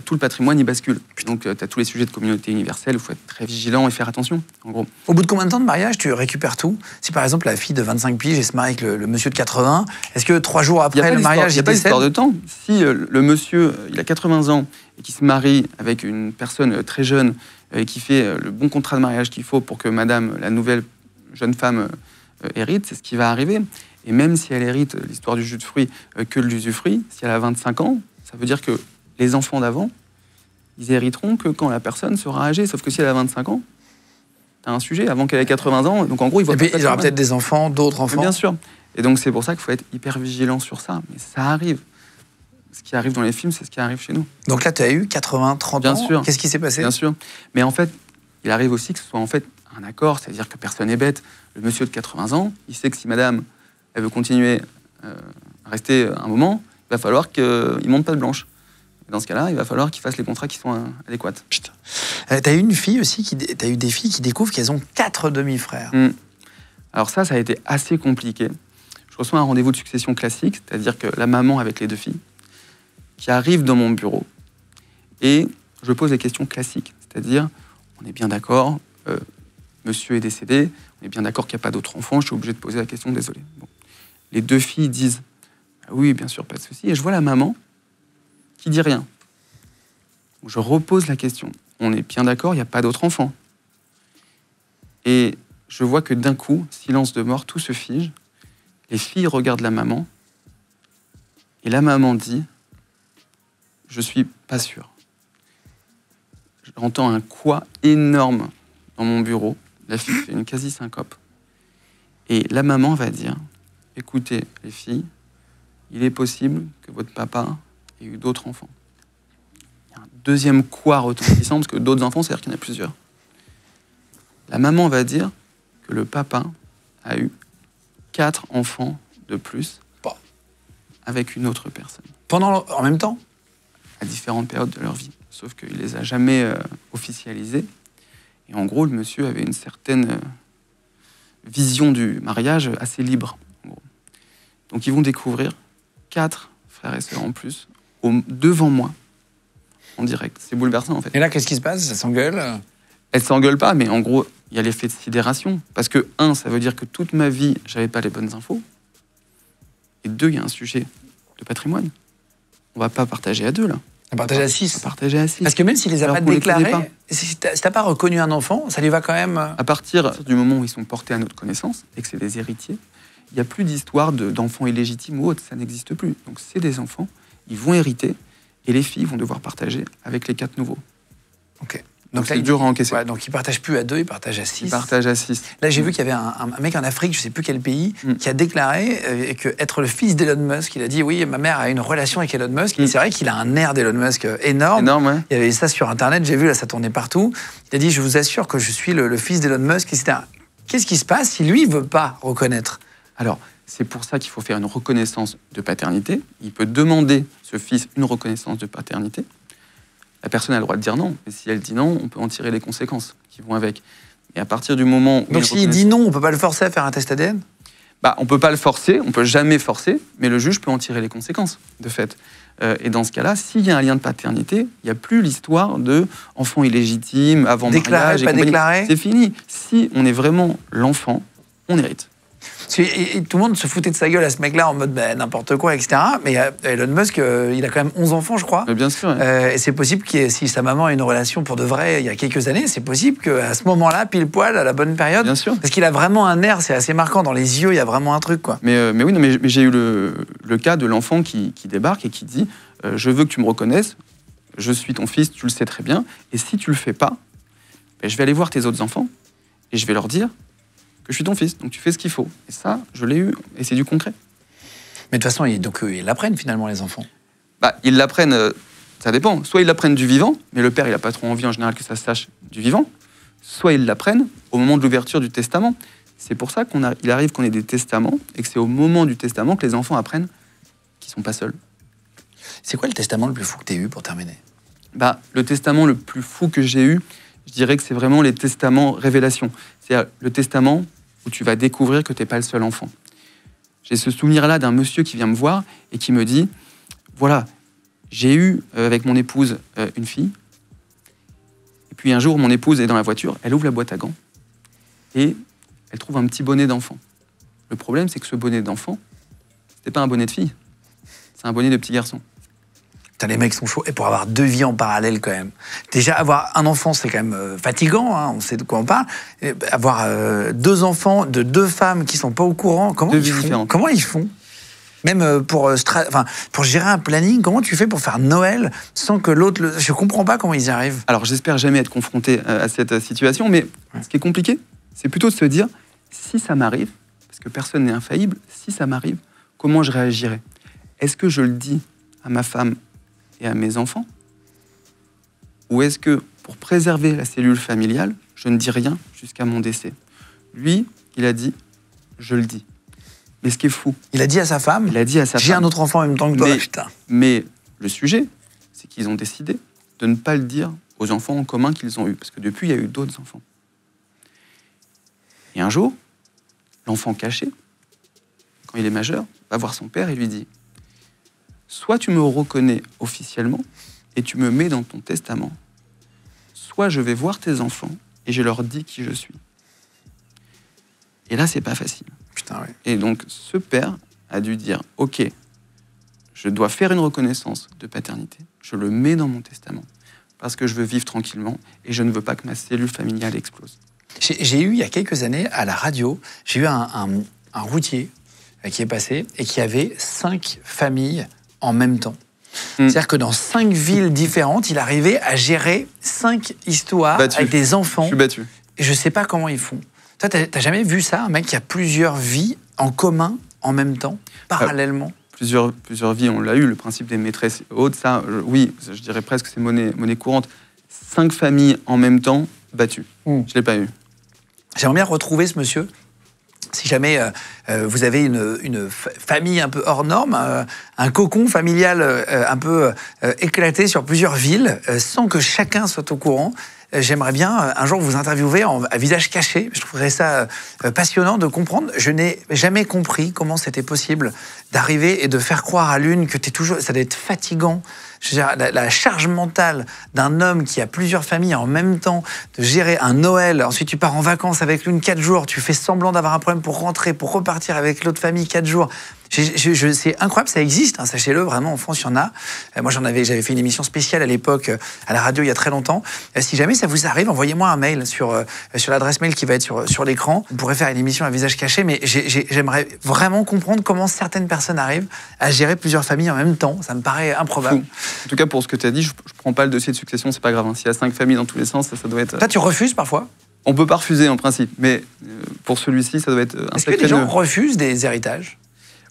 tout le patrimoine y bascule. Donc, tu as tous les sujets de communauté universelle, il faut être très vigilant et faire attention, en gros. Au bout de combien de temps de mariage, tu récupères tout? Si par exemple, la fille de 25 piges et se marie avec le monsieur de 80, est-ce que 3 jours après le mariage, il n'y a pas d'histoire de temps. Si le monsieur, il a 80 ans et qu'il se marie avec une personne très jeune et qui fait le bon contrat de mariage qu'il faut pour que madame, la nouvelle jeune femme, hérite, c'est ce qui va arriver. Et même si elle hérite l'histoire du jus de fruits que de l'usufruit, si elle a 25 ans, ça veut dire que les enfants d'avant, ils hériteront que quand la personne sera âgée. Sauf que si elle a 25 ans, t'as un sujet avant qu'elle ait 80 ans. Donc en gros, il y aura peut-être des enfants, d'autres enfants. Mais bien sûr. Et donc c'est pour ça qu'il faut être hyper vigilant sur ça. Mais ça arrive. Ce qui arrive dans les films, c'est ce qui arrive chez nous. Donc là, tu as eu 80, 30 ans. Bien sûr. Qu'est-ce qui s'est passé? Bien sûr. Mais en fait, il arrive aussi que ce soit en fait un accord, c'est-à-dire que personne n'est bête. Le monsieur de 80 ans, il sait que si madame, elle veut continuer à rester un moment, il va falloir qu'il ne monte pas de blanche. Dans ce cas-là, il va falloir qu'ils fassent les contrats qui sont adéquats. T'as eu une fille aussi, t'as eu des filles qui découvrent qu'elles ont 4 demi-frères. Alors ça a été assez compliqué. Je reçois un rendez-vous de succession classique, c'est-à-dire que la maman avec les 2 filles, qui arrive dans mon bureau, et je pose les questions classiques, c'est-à-dire, on est bien d'accord, monsieur est décédé, on est bien d'accord qu'il n'y a pas d'autres enfants, je suis obligé de poser la question, désolé. Bon. Les 2 filles disent, oui, bien sûr, pas de souci, et je vois la maman qui dit rien. Je repose la question. On est bien d'accord, il n'y a pas d'autres enfants. Et je vois que d'un coup, silence de mort, tout se fige. Les filles regardent la maman. Et la maman dit, je suis pas sûr. J'entends un quoi énorme dans mon bureau. La fille fait une quasi-syncope. Et la maman va dire, écoutez, les filles, il est possible que votre papa ait eu d'autres enfants. Il y a un deuxième quoi retentissant, parce que d'autres enfants, c'est-à-dire qu'il y en a plusieurs. La maman va dire que le papa a eu 4 enfants de plus avec une autre personne. En même temps? À différentes périodes de leur vie. Sauf qu'il ne les a jamais officialisés. Et en gros, le monsieur avait une certaine vision du mariage assez libre. En gros. Donc ils vont découvrir 4 frères et sœurs en plus, devant moi, en direct. C'est bouleversant, en fait. Et là, qu'est-ce qui se passe? Ça s'engueule? Elle s'engueule pas, mais en gros, il y a l'effet de sidération. Parce que, 1, ça veut dire que toute ma vie, j'avais pas les bonnes infos. Et 2, il y a un sujet de patrimoine. On va pas partager à 2, là. On partage à 6. On va partager à 6. Parce que même s'il les a pas déclarés, si t'as pas reconnu un enfant, ça lui va quand même... À partir du moment où ils sont portés à notre connaissance, et que c'est des héritiers, il n'y a plus d'histoire d'enfants illégitimes ou autres, ça n'existe plus. Donc c'est des enfants, ils vont hériter, et les filles vont devoir partager avec les 4 nouveaux. Ok. Donc c'est dur à encaisser. Ouais, donc ils partagent plus à 2, ils partagent à 6. Ils partagent à 6. Là, j'ai vu qu'il y avait un mec en Afrique, je ne sais plus quel pays, qui a déclaré que être le fils d'Elon Musk, il a dit oui, ma mère a une relation avec Elon Musk. Et c'est vrai qu'il a un air d'Elon Musk énorme. Ouais. Il y avait ça sur Internet, j'ai vu, là, ça tournait partout. Il a dit, je vous assure que je suis le fils d'Elon Musk, etc. Qu'est-ce qui se passe si lui ne veut pas reconnaître? Alors, c'est pour ça qu'il faut faire une reconnaissance de paternité. Il peut demander, ce fils, une reconnaissance de paternité. La personne a le droit de dire non. Et si elle dit non, on peut en tirer les conséquences qui vont avec. Et à partir du moment où... Donc s'il dit non, on ne peut pas le forcer à faire un test ADN? On ne peut pas le forcer, on ne peut jamais forcer, mais le juge peut en tirer les conséquences, de fait. Et dans ce cas-là, s'il y a un lien de paternité, il n'y a plus l'histoire de enfant illégitime, avant mariage... Pas déclaré. C'est fini. Si on est vraiment l'enfant, on hérite. Et tout le monde se foutait de sa gueule à ce mec-là en mode n'importe quoi, etc. Mais Elon Musk, il a quand même 11 enfants, je crois. Mais bien sûr. Ouais. Et c'est possible que si sa maman a une relation pour de vrai il y a quelques années, c'est possible qu'à ce moment-là, pile poil, à la bonne période. Bien sûr. Parce qu'il a vraiment un air, c'est assez marquant. Dans les yeux, il y a vraiment un truc, quoi. Mais oui, non, mais j'ai eu le cas de l'enfant qui débarque et qui dit je veux que tu me reconnaisses, je suis ton fils, tu le sais très bien, et si tu le fais pas, je vais aller voir tes autres enfants et je vais leur dire que je suis ton fils, donc tu fais ce qu'il faut. Et ça, je l'ai eu, et c'est du concret. Mais de toute façon, ils l'apprennent finalement, les enfants. Ils l'apprennent, ça dépend. Soit ils l'apprennent du vivant, mais le père, il n'a pas trop envie en général que ça se sache du vivant. Soit ils l'apprennent au moment de l'ouverture du testament. C'est pour ça qu'il arrive qu'on ait des testaments, et que c'est au moment du testament que les enfants apprennent qu'ils ne sont pas seuls. C'est quoi le testament le plus fou que tu aies eu, pour terminer? Le testament le plus fou que j'ai eu, je dirais que c'est vraiment les testaments révélations. C'est le testament où tu vas découvrir que tu n'es pas le seul enfant. J'ai ce souvenir-là d'un monsieur qui vient me voir et qui me dit « Voilà, j'ai eu avec mon épouse une fille. Et puis un jour, mon épouse est dans la voiture, elle ouvre la boîte à gants et elle trouve un petit bonnet d'enfant. Le problème, c'est que ce bonnet d'enfant, c'était pas un bonnet de fille, c'est un bonnet de petit garçon. » Les mecs sont chauds. Et pour avoir 2 vies en parallèle, quand même. Déjà, avoir un enfant, c'est quand même fatigant, hein, on sait de quoi on parle. Et avoir 2 enfants de 2 femmes qui sont pas au courant, comment ils font? Même pour gérer un planning, comment tu fais pour faire Noël sans que l'autre... Je comprends pas comment ils y arrivent. Alors, j'espère jamais être confronté à cette situation, mais ce qui est compliqué, c'est plutôt de se dire, si ça m'arrive, parce que personne n'est infaillible, si ça m'arrive, comment je réagirais? Est-ce que je le dis à ma femme et à mes enfants? Ou est-ce que, pour préserver la cellule familiale, je ne dis rien jusqu'à mon décès? Lui, il a dit, je le dis. Mais ce qui est fou... Il a dit à sa femme? Il a dit à sa femme. J'ai un autre enfant en même temps que toi, putain. Mais le sujet, c'est qu'ils ont décidé de ne pas le dire aux enfants en commun qu'ils ont eus. Parce que depuis, il y a eu d'autres enfants. Et un jour, l'enfant caché, quand il est majeur, va voir son père et lui dit: soit tu me reconnais officiellement et tu me mets dans ton testament, soit je vais voir tes enfants et je leur dis qui je suis. Et là, c'est pas facile. Putain, oui. Et donc, ce père a dû dire: ok, je dois faire une reconnaissance de paternité, je le mets dans mon testament, parce que je veux vivre tranquillement et je ne veux pas que ma cellule familiale explose. J'ai eu, il y a quelques années, à la radio, j'ai eu un routier qui est passé et qui avait 5 familles en même temps. C'est-à-dire que dans 5 villes différentes, il arrivait à gérer 5 histoires avec des enfants. Je suis battu. Et je ne sais pas comment ils font. Toi, t'as jamais vu ça, un mec qui a plusieurs vies en commun, en même temps, parallèlement? Plusieurs vies, on l'a eu, le principe des maîtresses hautes, ça, oui, je dirais presque que c'est monnaie courante. 5 familles en même temps, battues. Je ne l'ai pas eu. J'aimerais bien retrouver ce monsieur. Si jamais vous avez une famille un peu hors norme, un cocon familial un peu éclaté sur plusieurs villes, sans que chacun soit au courant, j'aimerais bien un jour vous interviewer à visage caché. Je trouverais ça passionnant de comprendre. Je n'ai jamais compris comment c'était possible d'arriver et de faire croire à l'une que t'es toujours... Ça doit être fatigant. Je veux dire, la charge mentale d'un homme qui a plusieurs familles en même temps, de gérer un Noël, ensuite tu pars en vacances avec l'une 4 jours, tu fais semblant d'avoir un problème pour rentrer, pour repartir avec l'autre famille 4 jours. C'est incroyable, ça existe, hein, sachez-le, vraiment, en France, il y en a. Moi, j'avais fait une émission spéciale à l'époque, à la radio, il y a très longtemps. Si jamais ça vous arrive, envoyez-moi un mail sur l'adresse mail qui va être sur l'écran. Vous pourrez faire une émission à visage caché, mais j'aimerais vraiment comprendre comment certaines personnes arrivent à gérer plusieurs familles en même temps. Ça me paraît improbable. En tout cas, pour ce que tu as dit, je prends pas le dossier de succession, c'est pas grave. Hein. S'il y a 5 familles dans tous les sens, ça doit être... Toi, tu refuses parfois? On peut pas refuser en principe, mais pour celui-ci, ça doit être un Est-ce que les gens refusent des héritages?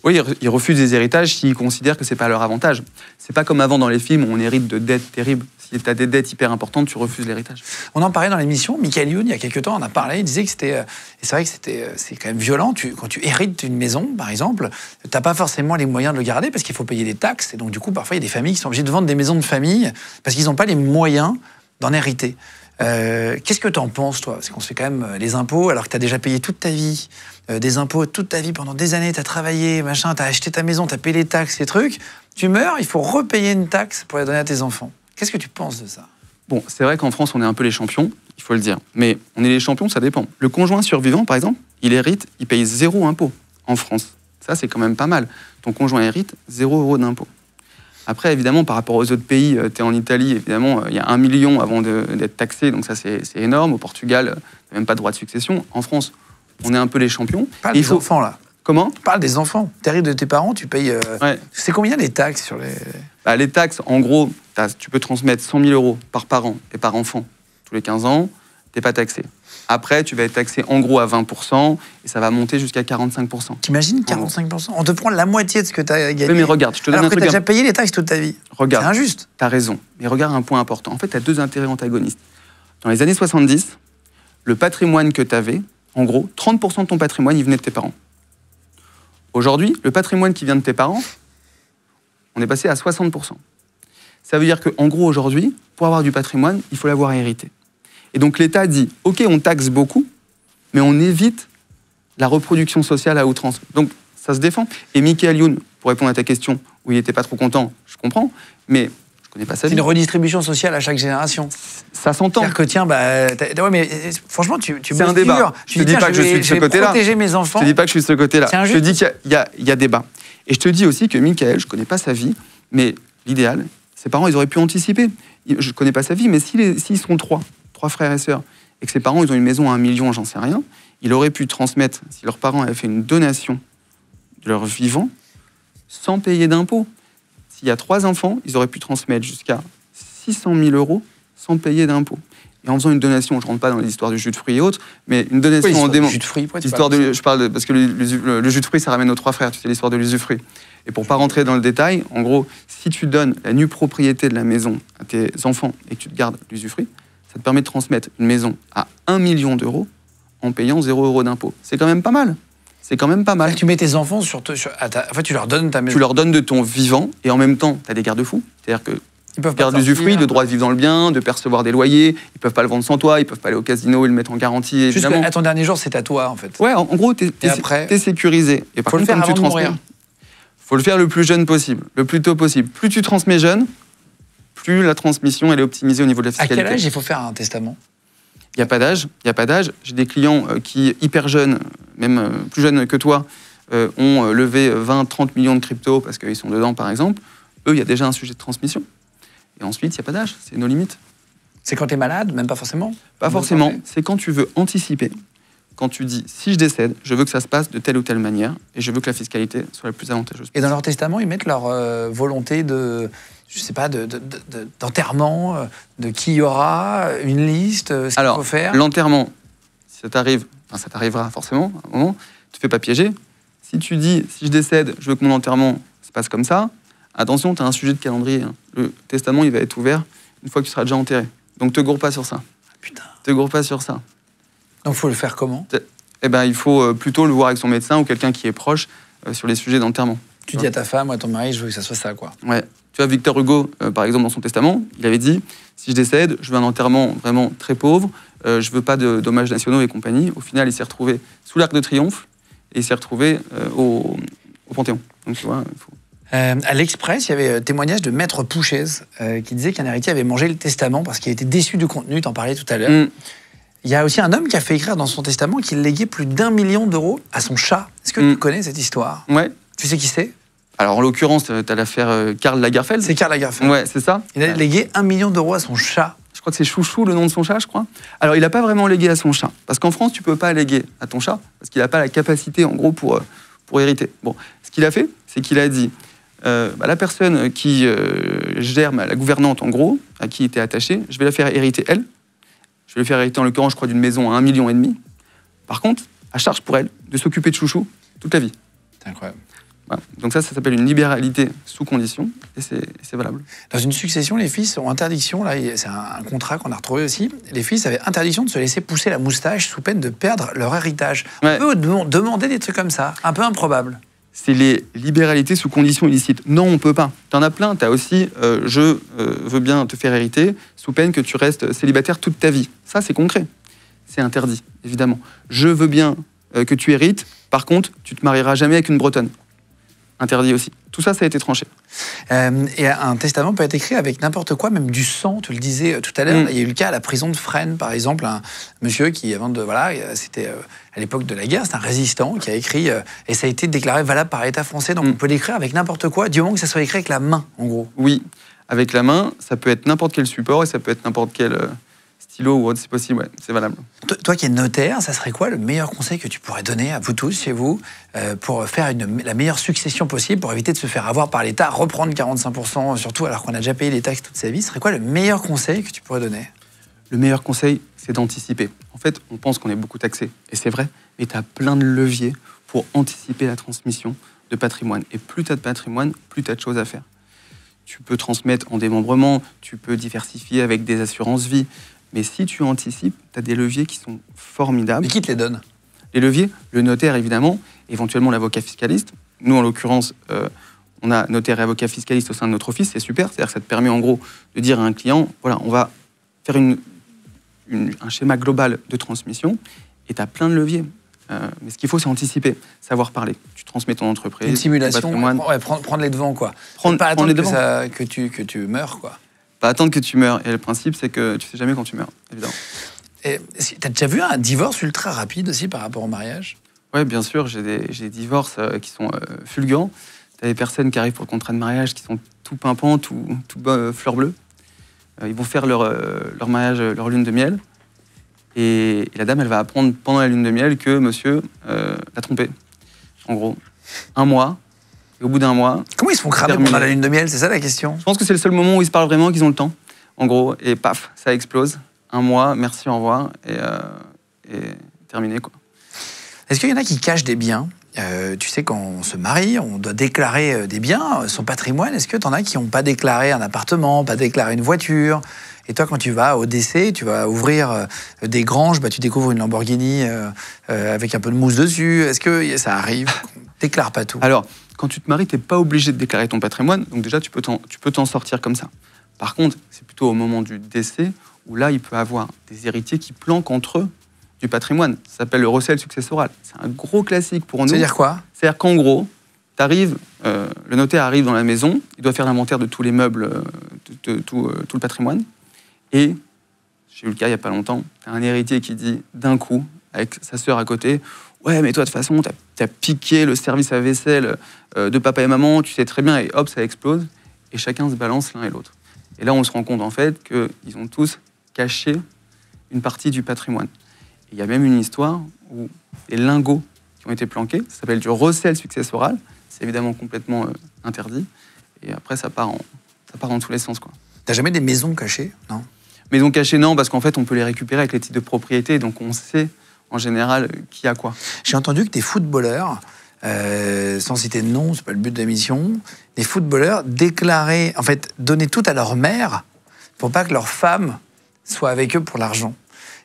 Oui, ils refusent des héritages s'ils considèrent que c'est pas leur avantage. C'est pas comme avant dans les films où on hérite de dettes terribles. Si tu as des dettes hyper importantes, tu refuses l'héritage. On en parlait dans l'émission, Michael Youn, il y a quelques temps, on a parlé, il disait que c'était... Et c'est vrai que c'est quand même violent. Quand tu hérites une maison, par exemple, tu n'as pas forcément les moyens de le garder parce qu'il faut payer des taxes. Et donc, du coup, parfois, il y a des familles qui sont obligées de vendre des maisons de famille parce qu'ils n'ont pas les moyens d'en hériter. Qu'est-ce que tu en penses, toi? Parce qu'on se fait quand même les impôts, alors que tu as déjà payé toute ta vie, des impôts toute ta vie, pendant des années, tu as travaillé, machin, tu as acheté ta maison, tu as payé les taxes, ces trucs. Tu meurs, il faut repayer une taxe pour la donner à tes enfants. Qu'est-ce que tu penses de ça? Bon, c'est vrai qu'en France, on est un peu les champions, il faut le dire. Mais on est les champions, ça dépend. Le conjoint survivant, par exemple, il hérite, il paye 0 impôt en France. Ça, c'est quand même pas mal. Ton conjoint hérite, 0 € d'impôt. Après, évidemment, par rapport aux autres pays, tu es en Italie, évidemment, il y a 1 million avant d'être taxé, donc ça, c'est énorme. Au Portugal, tu n'as même pas de droit de succession. En France, on est un peu les champions. Parle des enfants, là. Comment? Parle des enfants. Tu hérites de tes parents, tu payes... Ouais. C'est combien les taxes sur les... Les taxes, en gros, tu peux transmettre 100 000 € par parent et par enfant tous les 15 ans, tu n'es pas taxé. Après, tu vas être taxé en gros à 20% et ça va monter jusqu'à 45%. T'imagines 45%? On te prend la moitié de ce que tu as gagné. Oui, mais regarde, je te donne un truc. Alors que tu as truc. déjà payé les taxes toute ta vie. Regarde. C'est injuste. Tu as raison. Mais regarde un point important. En fait, tu as 2 intérêts antagonistes. Dans les années 70, le patrimoine que tu avais, en gros, 30% de ton patrimoine, il venait de tes parents. Aujourd'hui, le patrimoine qui vient de tes parents, on est passé à 60%. Ça veut dire qu'en gros, aujourd'hui, pour avoir du patrimoine, il faut l'avoir hérité. Et donc l'État dit, OK, on taxe beaucoup, mais on évite la reproduction sociale à outrance. Donc ça se défend. Et Michael Youn, pour répondre à ta question, où il n'était pas trop content, je comprends, mais je connais pas sa vie. C'est une redistribution sociale à chaque génération. Ça s'entend. C'est-à-dire que tiens, ouais, mais franchement, tu c'est un débat. Je te dis pas que je suis de ce côté-là. Protéger mes enfants. Je te dis pas que je suis de ce côté-là. Je te dis qu'il y a débat. Et je te dis aussi que Michael, je connais pas sa vie, mais l'idéal, ses parents, ils auraient pu anticiper. Je connais pas sa vie, mais s'ils sont trois frères et sœurs, et que ses parents, ils ont une maison à 1 million, j'en sais rien, il aurait pu transmettre, si leurs parents avaient fait une donation de leur vivant, sans payer d'impôts. S'il y a 3 enfants, ils auraient pu transmettre jusqu'à 600 000 € sans payer d'impôts. Et en faisant une donation, je ne rentre pas dans les histoires du jus de fruits et autres, mais une donation en démon. Jus de fruits, Je parle parce que le jus de fruits, ça ramène aux 3 frères, tu sais l'histoire de l'usufruit. Et pour pas rentrer dans le détail, en gros, si tu donnes la nue propriété de la maison à tes enfants et que tu te gardes l'usufruit, ça te permet de transmettre une maison à 1 million d'euros en payant 0 € d'impôt. C'est quand même pas mal. C'est quand même pas mal. Tu mets tes enfants en fait, tu leur donnes ta maison. Tu leur donnes de ton vivant et en même temps, tu as des garde-fous. C'est-à-dire que ils peuvent garder l'usufruit, le droit de vivre dans le bien, de percevoir des loyers, ils peuvent pas le vendre sans toi, ils peuvent pas aller au casino et le mettre en garantie, évidemment. Juste à ton dernier jour, c'est à toi, en fait. Ouais, en gros, t'es sécurisé. Et par contre, comme tu transmets, faut le faire le plus jeune possible, le plus tôt possible. Plus tu transmets jeune, plus la transmission elle est optimisée au niveau de la fiscalité. À quel âge il faut faire un testament? Il n'y a pas d'âge. J'ai des clients qui, hyper jeunes, même plus jeunes que toi, ont levé 20-30 millions de crypto parce qu'ils sont dedans, par exemple. Eux, il y a déjà un sujet de transmission. Et ensuite, il n'y a pas d'âge, c'est nos limites. C'est quand tu es malade, même pas forcément? Pas forcément, c'est quand tu veux anticiper. Quand tu dis, si je décède, je veux que ça se passe de telle ou telle manière et je veux que la fiscalité soit la plus avantageuse. Et dans leur testament, ils mettent leur volonté de, je sais pas, d'enterrement, de qui il y aura, une liste, ce qu'il faut faire? L'enterrement, si ça t'arrive, ça t'arrivera forcément à un moment, tu ne fais pas piéger. Si tu dis, si je décède, je veux que mon enterrement se passe comme ça, attention, tu as un sujet de calendrier. Hein. Le testament, il va être ouvert une fois que tu seras déjà enterré. Donc, te gourre pas sur ça. Putain. Te gourre pas sur ça. Donc, il faut le faire comment? Il faut plutôt le voir avec son médecin ou quelqu'un qui est proche sur les sujets d'enterrement. Tu dis à ta femme ou à ton mari, je veux que ça soit ça, quoi. Ouais. Tu vois, Victor Hugo, par exemple, dans son testament, il avait dit, si je décède, je veux un enterrement vraiment très pauvre, je veux pas de dommages nationaux et compagnie. Au final, il s'est retrouvé sous l'Arc de Triomphe et il s'est retrouvé au Panthéon. Donc, tu vois, il faut... À l'Express, il y avait un témoignage de Maître Pouchez qui disait qu'un héritier avait mangé le testament parce qu'il était déçu du contenu, t'en parlais tout à l'heure. Il y a aussi un homme qui a fait écrire dans son testament qu'il léguait plus d'1 million d'euros à son chat. Est-ce que tu connais cette histoire? Ouais. Tu sais qui c'est? Alors, en l'occurrence, tu as l'affaire Karl Lagerfeld. C'est Karl Lagerfeld. Ouais, c'est ça. Il a légué 1 million d'euros à son chat. Je crois que c'est Chouchou, le nom de son chat, je crois. Alors, il n'a pas vraiment légué à son chat. Parce qu'en France, tu ne peux pas léguer à ton chat, parce qu'il n'a pas la capacité, en gros, pour hériter. Bon, ce qu'il a fait, c'est qu'il a dit, la personne qui gère la gouvernante, en gros, à qui il était attaché, je vais la faire hériter, elle. Je vais la faire hériter, en l'occurrence, je crois, d'une maison à 1,5 million. Par contre, à charge pour elle de s'occuper de Chouchou toute la vie. C'est incroyable. Voilà. Donc ça s'appelle une libéralité sous condition, et c'est valable. Dans une succession, les fils ont interdiction, là, c'est un contrat qu'on a retrouvé aussi, les fils avaient interdiction de se laisser pousser la moustache sous peine de perdre leur héritage. Ouais. On peut demander des trucs comme ça, un peu improbable. C'est les libéralités sous conditions illicites. Non, on peut pas. T'en as plein. T'as aussi je veux bien te faire hériter sous peine que tu restes célibataire toute ta vie. Ça, c'est concret. C'est interdit, évidemment. Je veux bien que tu hérites. Par contre, tu te marieras jamais avec une Bretonne. Interdit aussi. Tout ça, ça a été tranché. Et un testament peut être écrit avec n'importe quoi, même du sang, tu le disais tout à l'heure. Il y a eu le cas à la prison de Fresnes, par exemple, un monsieur qui, avant de... Voilà, c'était à l'époque de la guerre, c'est un résistant qui a écrit, et ça a été déclaré valable par l'État français, donc on peut l'écrire avec n'importe quoi, du moment que ça soit écrit avec la main, en gros. Oui, avec la main, ça peut être n'importe quel support, et ça peut être n'importe quel stylo ou autre, c'est possible, ouais, c'est valable. Toi qui es notaire, ça serait quoi le meilleur conseil que tu pourrais donner à vous tous, chez vous, pour faire la meilleure succession possible, pour éviter de se faire avoir par l'État, reprendre 45%, surtout alors qu'on a déjà payé les taxes toute sa vie, ce serait quoi le meilleur conseil que tu pourrais donner? Le meilleur conseil, c'est d'anticiper. En fait, on pense qu'on est beaucoup taxé, et c'est vrai, mais tu as plein de leviers pour anticiper la transmission de patrimoine. Et plus tu as de patrimoine, plus tu as de choses à faire. Tu peux transmettre en démembrement, tu peux diversifier avec des assurances vie, mais si tu anticipes, tu as des leviers qui sont formidables. Mais qui te les donne? Les leviers, le notaire évidemment, éventuellement l'avocat fiscaliste. Nous, en l'occurrence, on a notaire et avocat fiscaliste au sein de notre office, c'est super. C'est-à-dire que ça te permet en gros de dire à un client, voilà, on va faire un schéma global de transmission, et tu as plein de leviers. Mais ce qu'il faut, c'est anticiper, savoir parler. Tu transmets ton entreprise, une simulation, ouais, prendre les devants, quoi. Pas attendre que tu meurs, quoi. Pas attendre que tu meurs. Et le principe, c'est que tu sais jamais quand tu meurs, évidemment. T'as déjà vu un divorce ultra rapide aussi par rapport au mariage? Oui, bien sûr, j'ai des divorces qui sont fulgurants. T'as des personnes qui arrivent pour le contrat de mariage qui sont tout pimpants, tout fleurs bleues. Ils vont faire leur mariage, leur lune de miel. Et la dame, elle va apprendre pendant la lune de miel que monsieur l'a trompée. En gros, 1 mois. Et au bout d'1 mois... Comment ils se font cramer pendant la lune de miel? C'est ça la question? Je pense que c'est le seul moment où ils se parlent vraiment, qu'ils ont le temps. En gros, et paf, ça explose. 1 mois, merci, au revoir. Et terminé, quoi. Est-ce qu'il y en a qui cachent des biens? Tu sais, quand on se marie, on doit déclarer des biens, son patrimoine. Est-ce que tu en as qui n'ont pas déclaré un appartement, pas déclaré une voiture? Et toi, quand tu vas au décès, tu vas ouvrir des granges, tu découvres une Lamborghini avec un peu de mousse dessus. Est-ce que ça arrive? On déclare pas tout. Alors, quand tu te maries, tu n'es pas obligé de déclarer ton patrimoine. Donc déjà, tu peux t'en sortir comme ça. Par contre, c'est plutôt au moment du décès où là, il peut y avoir des héritiers qui planquent entre eux du patrimoine. Ça s'appelle le recel successoral. C'est un gros classique pour nous. C'est-à-dire quoi? C'est-à-dire qu'en gros, le notaire arrive dans la maison, il doit faire l'inventaire de tous les meubles, de tout le patrimoine. Et, j'ai eu le cas il n'y a pas longtemps, t'as un héritier qui dit d'un coup, avec sa sœur à côté, « Ouais, mais toi, de toute façon, t'as piqué le service à vaisselle de papa et maman, tu sais très bien, et hop, ça explose. » Et chacun se balance l'un et l'autre. Et là, on se rend compte, en fait, qu'ils ont tous caché une partie du patrimoine. Il y a même une histoire où les lingots qui ont été planqués, ça s'appelle du recel successoral, c'est évidemment complètement interdit, et après, ça part dans tous les sens, quoi. T'as jamais des maisons cachées? Non. Maisons cachées, non, parce qu'en fait, on peut les récupérer avec les titres de propriété, donc on sait en général qui a quoi. J'ai entendu que des footballeurs, sans citer de nom, c'est pas le but de la mission, des footballeurs déclaraient, en fait, donnaient tout à leur mère pour pas que leur femme soit avec eux pour l'argent.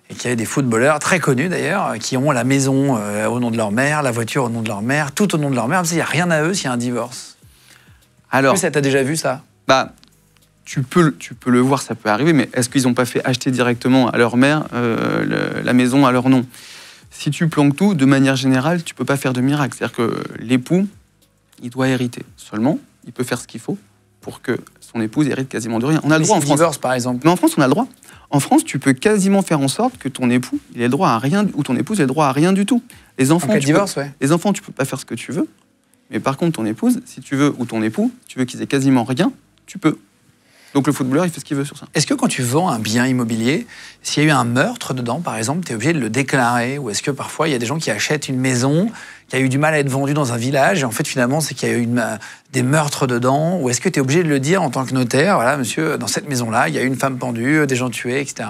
Et qu'il y avait des footballeurs, très connus d'ailleurs, qui ont la maison au nom de leur mère, la voiture au nom de leur mère, tout au nom de leur mère, parce qu'il n'y a rien à eux s'il y a un divorce. Alors, est-ce que t'as déjà vu ça? Tu peux le voir, ça peut arriver, mais est-ce qu'ils n'ont pas fait acheter directement à leur mère la maison à leur nom? Si tu planques tout, de manière générale, tu ne peux pas faire de miracle. C'est-à-dire que l'époux, il doit hériter. Seulement, il peut faire ce qu'il faut pour que son épouse hérite quasiment de rien. On a le droit en France. Divorce, par exemple. Mais en France, on a le droit. En France, tu peux quasiment faire en sorte que ton époux, il ait le droit à rien, ou ton épouse ait le droit à rien du tout. Les enfants, en cas de divorce, les enfants, tu peux pas faire ce que tu veux. Mais par contre, ton épouse, si tu veux, ou ton époux, tu veux qu'ils aient quasiment rien, tu peux. Donc le footballeur, il fait ce qu'il veut sur ça. Est-ce que quand tu vends un bien immobilier, s'il y a eu un meurtre dedans, par exemple, tu es obligé de le déclarer? Ou est-ce que parfois, il y a des gens qui achètent une maison qui a eu du mal à être vendue dans un village, et en fait, finalement, c'est qu'il y a eu des meurtres dedans? Ou est-ce que tu es obligé de le dire en tant que notaire? Voilà, monsieur, dans cette maison-là, il y a eu une femme pendue, des gens tués, etc.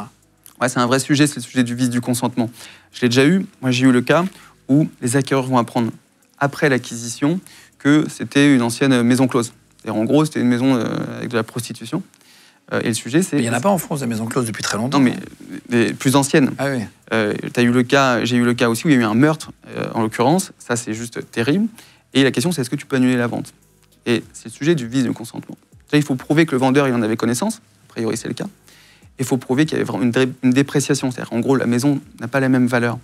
Ouais, c'est un vrai sujet, c'est le sujet du vice du consentement. Je l'ai déjà eu. Moi, j'ai eu le cas où les acquéreurs vont apprendre, après l'acquisition, que c'était une ancienne maison close. Et en gros, c'était une maison avec de la prostitution. Et le sujet, c'est... Il n'y en a pas en France, des maisons closes depuis très longtemps. Non, mais les plus anciennes. Ah oui. J'ai eu le cas aussi où il y a eu un meurtre, en l'occurrence. Ça, c'est juste terrible. Et la question, c'est est-ce que tu peux annuler la vente? Et c'est le sujet du vice de consentement. Là, il faut prouver que le vendeur, il en avait connaissance. A priori, c'est le cas. Il faut prouver qu'il y avait vraiment une dépréciation. C'est-à-dire, en gros, la maison n'a pas la même valeur.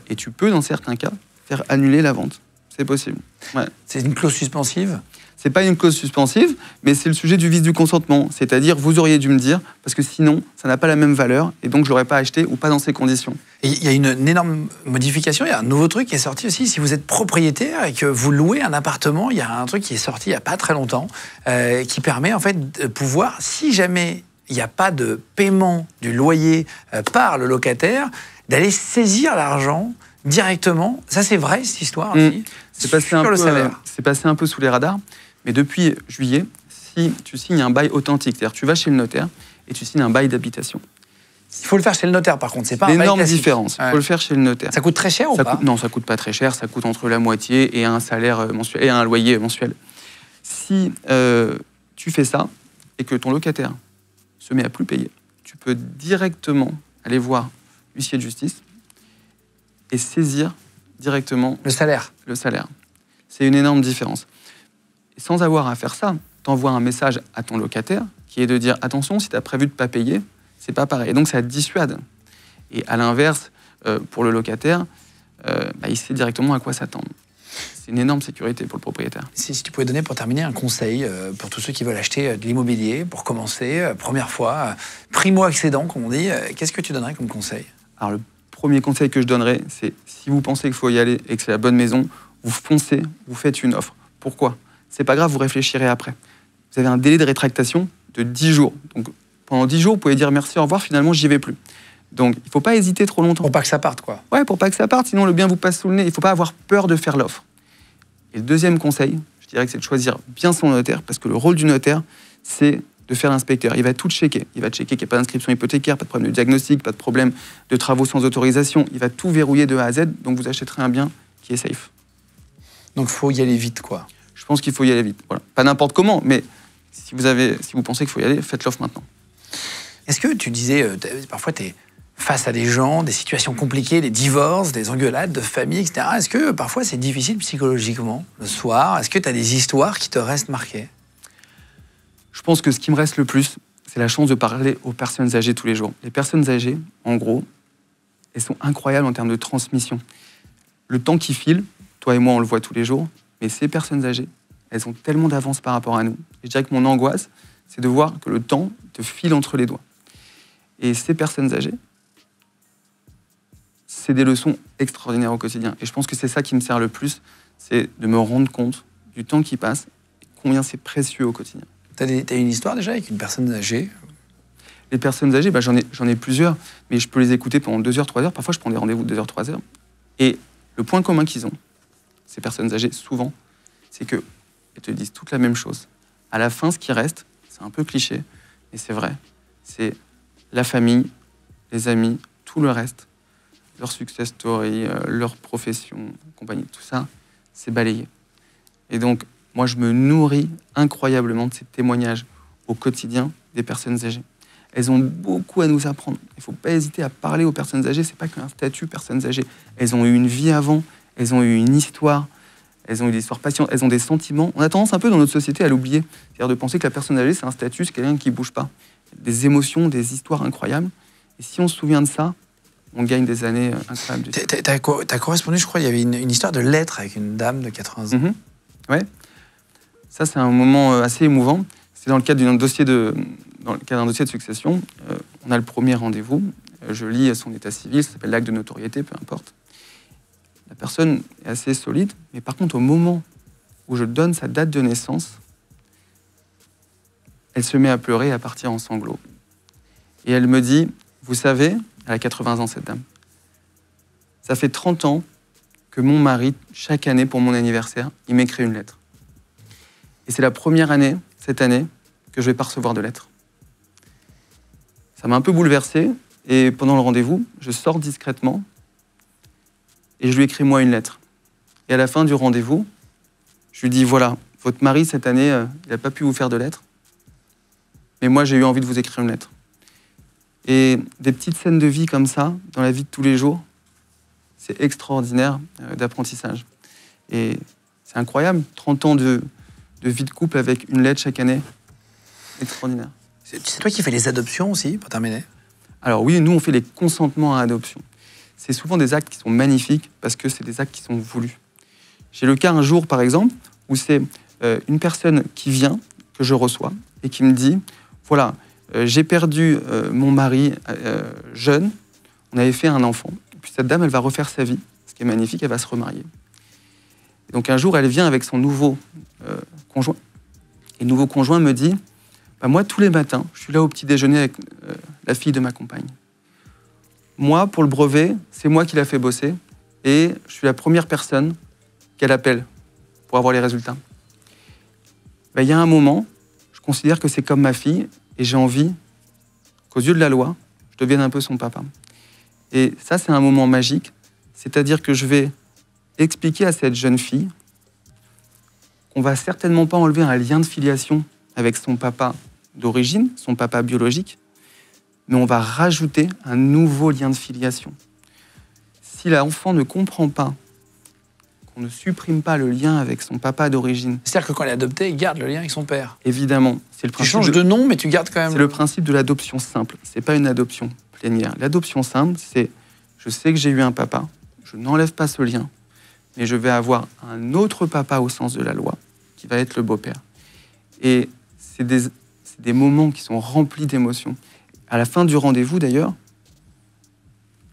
Et tu peux, dans certains cas, faire annuler la vente. C'est possible. Ouais. C'est une clause suspensive? C'est pas une clause suspensive, mais c'est le sujet du vice du consentement. C'est-à-dire, vous auriez dû me dire, parce que sinon, ça n'a pas la même valeur, et donc je l'aurais pas acheté ou pas dans ces conditions. Et il y a une énorme modification, il y a un nouveau truc qui est sorti aussi. Si vous êtes propriétaire et que vous louez un appartement, il y a un truc qui est sorti il n'y a pas très longtemps, qui permet en fait de pouvoir, si jamais il n'y a pas de paiement du loyer par le locataire, d'aller saisir l'argent directement. Ça, c'est vrai, cette histoire aussi, C'est passé un peu sous les radars. Mais depuis juillet, si tu signes un bail authentique, c'est-à-dire tu vas chez le notaire et tu signes un bail d'habitation. Il faut le faire chez le notaire, par contre, c'est pas un bail énorme classique. différence. Il faut le faire chez le notaire. Ça coûte très cher ou pas? Non, ça coûte pas très cher. Ça coûte entre la moitié et un salaire mensuel et un loyer mensuel. Si tu fais ça et que ton locataire se met à plus payer, tu peux directement aller voir l'huissier de justice et saisir directement le salaire. C'est une énorme différence. Et sans avoir à faire ça, t'envoies un message à ton locataire qui est de dire attention, si tu as prévu de ne pas payer, c'est pas pareil. Et donc ça dissuade. Et à l'inverse, pour le locataire, il sait directement à quoi s'attendre. C'est une énorme sécurité pour le propriétaire. Si tu pouvais donner pour terminer un conseil pour tous ceux qui veulent acheter de l'immobilier, pour commencer, première fois, primo-accédant, comme on dit, qu'est-ce que tu donnerais comme conseil? Alors le premier conseil que je donnerais, c'est si vous pensez qu'il faut y aller et que c'est la bonne maison, vous foncez, vous faites une offre. Pourquoi? C'est pas grave, vous réfléchirez après. Vous avez un délai de rétractation de 10 jours. Donc pendant 10 jours, vous pouvez dire merci, au revoir, finalement, j'y vais plus. Donc il ne faut pas hésiter trop longtemps. Pour pas que ça parte, quoi. Ouais, pour pas que ça parte, sinon le bien vous passe sous le nez. Il ne faut pas avoir peur de faire l'offre. Et le deuxième conseil, je dirais que c'est de choisir bien son notaire, parce que le rôle du notaire, c'est de faire l'inspecteur. Il va tout checker. Il va checker qu'il n'y a pas d'inscription hypothécaire, pas de problème de diagnostic, pas de problème de travaux sans autorisation. Il va tout verrouiller de A à Z, donc vous achèterez un bien qui est safe. Donc il faut y aller vite, quoi. Je pense qu'il faut y aller vite. Voilà. Pas n'importe comment, mais si vous pensez qu'il faut y aller, faites l'offre maintenant. Est-ce que tu disais, parfois tu es face à des gens, des situations compliquées, des divorces, des engueulades de famille, etc. Est-ce que parfois c'est difficile psychologiquement le soir? Est-ce que tu as des histoires qui te restent marquées? Je pense que ce qui me reste le plus, c'est la chance de parler aux personnes âgées tous les jours. Les personnes âgées, en gros, elles sont incroyables en termes de transmission. Le temps qui file, toi et moi, on le voit tous les jours, mais ces personnes âgées, elles ont tellement d'avance par rapport à nous. Et je dirais que mon angoisse, c'est de voir que le temps te file entre les doigts. Et ces personnes âgées, c'est des leçons extraordinaires au quotidien. Et je pense que c'est ça qui me sert le plus, c'est de me rendre compte du temps qui passe et combien c'est précieux au quotidien. T'as une histoire déjà avec une personne âgée? Les personnes âgées, j'en ai plusieurs, mais je peux les écouter pendant 2 heures, 3 heures. Parfois, je prends des rendez-vous de 2 heures, 3 heures. Et le point commun qu'ils ont, ces personnes âgées, souvent, c'est qu'elles te disent toutes la même chose. À la fin, ce qui reste, c'est un peu cliché, mais c'est vrai, c'est la famille, les amis, tout le reste, leur success story, leur profession, compagnie, tout ça, c'est balayé. Et donc, moi, je me nourris incroyablement de ces témoignages au quotidien des personnes âgées. Elles ont beaucoup à nous apprendre. Il ne faut pas hésiter à parler aux personnes âgées. Ce n'est pas qu'un statut, personnes âgées. Elles ont eu une vie avant, elles ont eu une histoire, elles ont eu des histoires patientes, elles ont des sentiments. On a tendance un peu dans notre société à l'oublier. C'est-à-dire de penser que la personne âgée, c'est un statut, c'est quelqu'un qui ne bouge pas. Des émotions, des histoires incroyables. Et si on se souvient de ça, on gagne des années incroyables. T'as correspondu, je crois, il y avait une histoire de lettre avec une dame de 80 ans. Ouais. Ça, c'est un moment assez émouvant. C'est dans le cadre d'un dossier de succession. On a le premier rendez-vous. Je lis son état civil, ça s'appelle l'acte de notoriété, peu importe. La personne est assez solide, mais par contre, au moment où je donne sa date de naissance, elle se met à pleurer et à partir en sanglots. Et elle me dit, vous savez, elle a 80 ans cette dame, ça fait 30 ans que mon mari, chaque année pour mon anniversaire, il m'écrit une lettre. Et c'est la première année, cette année, que je ne vais pas recevoir de lettre. Ça m'a un peu bouleversé, et pendant le rendez-vous, je sors discrètement et je lui écris moi une lettre. Et à la fin du rendez-vous, je lui dis, voilà, votre mari cette année, il n'a pas pu vous faire de lettre, mais moi j'ai eu envie de vous écrire une lettre. Et des petites scènes de vie comme ça, dans la vie de tous les jours, c'est extraordinaire d'apprentissage. Et c'est incroyable, 30 ans de vie de couple avec une lettre chaque année, extraordinaire. C'est toi qui fais les adoptions aussi, pour terminer? Alors oui, nous on fait les consentements à adoption. C'est souvent des actes qui sont magnifiques parce que c'est des actes qui sont voulus. J'ai le cas un jour par exemple où c'est une personne qui vient, que je reçois, et qui me dit, voilà, j'ai perdu mon mari jeune, on avait fait un enfant, et puis cette dame elle va refaire sa vie, ce qui est magnifique, elle va se remarier. Et donc un jour elle vient avec son nouveau conjoint, et le nouveau conjoint me dit, bah, moi tous les matins, je suis là au petit déjeuner avec la fille de ma compagne. Moi, pour le brevet, c'est moi qui l'a fait bosser, et je suis la première personne qu'elle appelle pour avoir les résultats. Bah, y a un moment, je considère que c'est comme ma fille, et j'ai envie qu'aux yeux de la loi, je devienne un peu son papa. Et ça, c'est un moment magique, c'est-à-dire que je vais expliquer à cette jeune fille qu'on va certainement pas enlever un lien de filiation avec son papa d'origine, son papa biologique, mais on va rajouter un nouveau lien de filiation. Si l'enfant ne comprend pas qu'on ne supprime pas le lien avec son papa d'origine... C'est-à-dire que quand elle est adoptée, il garde le lien avec son père. Évidemment. C'est le principe tu changes de nom, mais tu gardes quand même... C'est le principe de l'adoption simple. C'est pas une adoption plénière. L'adoption simple, c'est je sais que j'ai eu un papa, je n'enlève pas ce lien, mais je vais avoir un autre papa au sens de la loi, qui va être le beau-père. Et c'est des moments qui sont remplis d'émotions. À la fin du rendez-vous, d'ailleurs,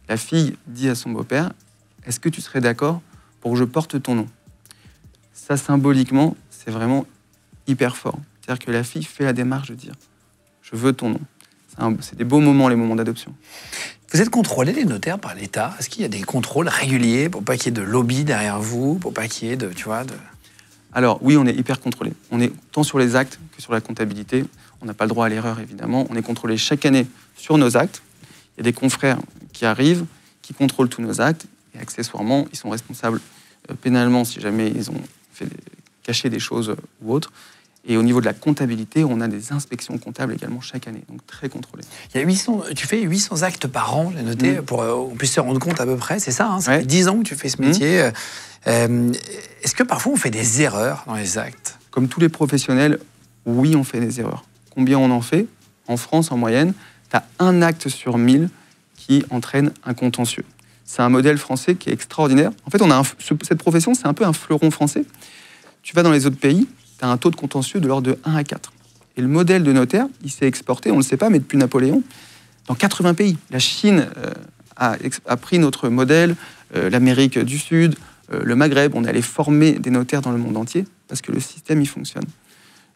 la fille dit à son beau-père, est-ce que tu serais d'accord pour que je porte ton nom? Ça, symboliquement, c'est vraiment hyper fort. C'est-à-dire que la fille fait la démarche de dire, je veux ton nom. C'est des beaux moments, les moments d'adoption. Vous êtes contrôlés, les notaires, par l'État? Est-ce qu'il y a des contrôles réguliers pour pas qu'il y ait de lobby derrière vous, pour pas qu'il y ait de, tu vois, de... Alors oui, on est hyper contrôlé. On est tant sur les actes que sur la comptabilité. On n'a pas le droit à l'erreur, évidemment. On est contrôlé chaque année sur nos actes. Il y a des confrères qui arrivent, qui contrôlent tous nos actes. Et accessoirement, ils sont responsables pénalement si jamais ils ont caché des choses ou autres. Et au niveau de la comptabilité, on a des inspections comptables également chaque année, donc très contrôlées. Il y a tu fais 800 actes par an, j'ai noté, pour qu'on puisse se rendre compte à peu près, c'est ça, hein, ça fait 10 ans que tu fais ce métier. Est-ce que parfois on fait des erreurs dans les actes? Comme tous les professionnels, oui, on fait des erreurs. Combien on en fait? En France, en moyenne, tu as 1 acte sur 1000 qui entraîne un contentieux. C'est un modèle français qui est extraordinaire. En fait, cette profession, c'est un peu un fleuron français. Tu vas dans les autres pays, tu as un taux de contentieux de l'ordre de 1 à 4. Et le modèle de notaire, il s'est exporté, on ne le sait pas, mais depuis Napoléon, dans 80 pays. La Chine a pris notre modèle, l'Amérique du Sud, le Maghreb. On est allé former des notaires dans le monde entier parce que le système, il fonctionne.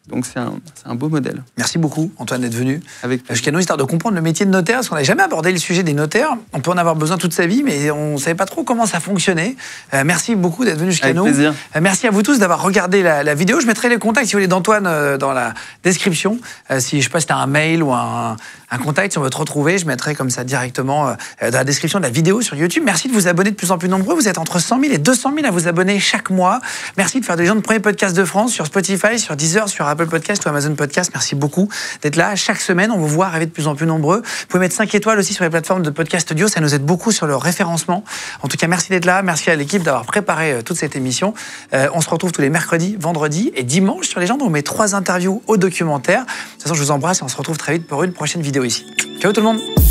Donc c'est un beau modèle. Merci beaucoup, Antoine, d'être venu jusqu'à nous, histoire de comprendre le métier de notaire, parce qu'on n'a jamais abordé le sujet des notaires. On peut en avoir besoin toute sa vie, mais on ne savait pas trop comment ça fonctionnait. Merci beaucoup d'être venu jusqu'à nous. Avec plaisir. Merci à vous tous d'avoir regardé la vidéo. Je mettrai les contacts, si vous voulez, d'Antoine dans la description. Si je sais pas si tu as un mail ou un contact, si on veut te retrouver, je mettrai comme ça directement dans la description de la vidéo sur YouTube. Merci de vous abonner de plus en plus nombreux. Vous êtes entre 100 000 et 200 000 à vous abonner chaque mois. Merci de faire des gens de premier podcast de France sur Spotify, sur Deezer, sur Apple Podcast ou Amazon Podcast. Merci beaucoup d'être là. Chaque semaine, on vous voit arriver de plus en plus nombreux. Vous pouvez mettre 5 étoiles aussi sur les plateformes de podcast audio. Ça nous aide beaucoup sur le référencement. En tout cas, merci d'être là. Merci à l'équipe d'avoir préparé toute cette émission. On se retrouve tous les mercredis, vendredis et dimanche sur Légende. On met 3 interviews au documentaire. De toute façon, je vous embrasse et on se retrouve très vite pour une prochaine vidéo ici. Ciao tout le monde!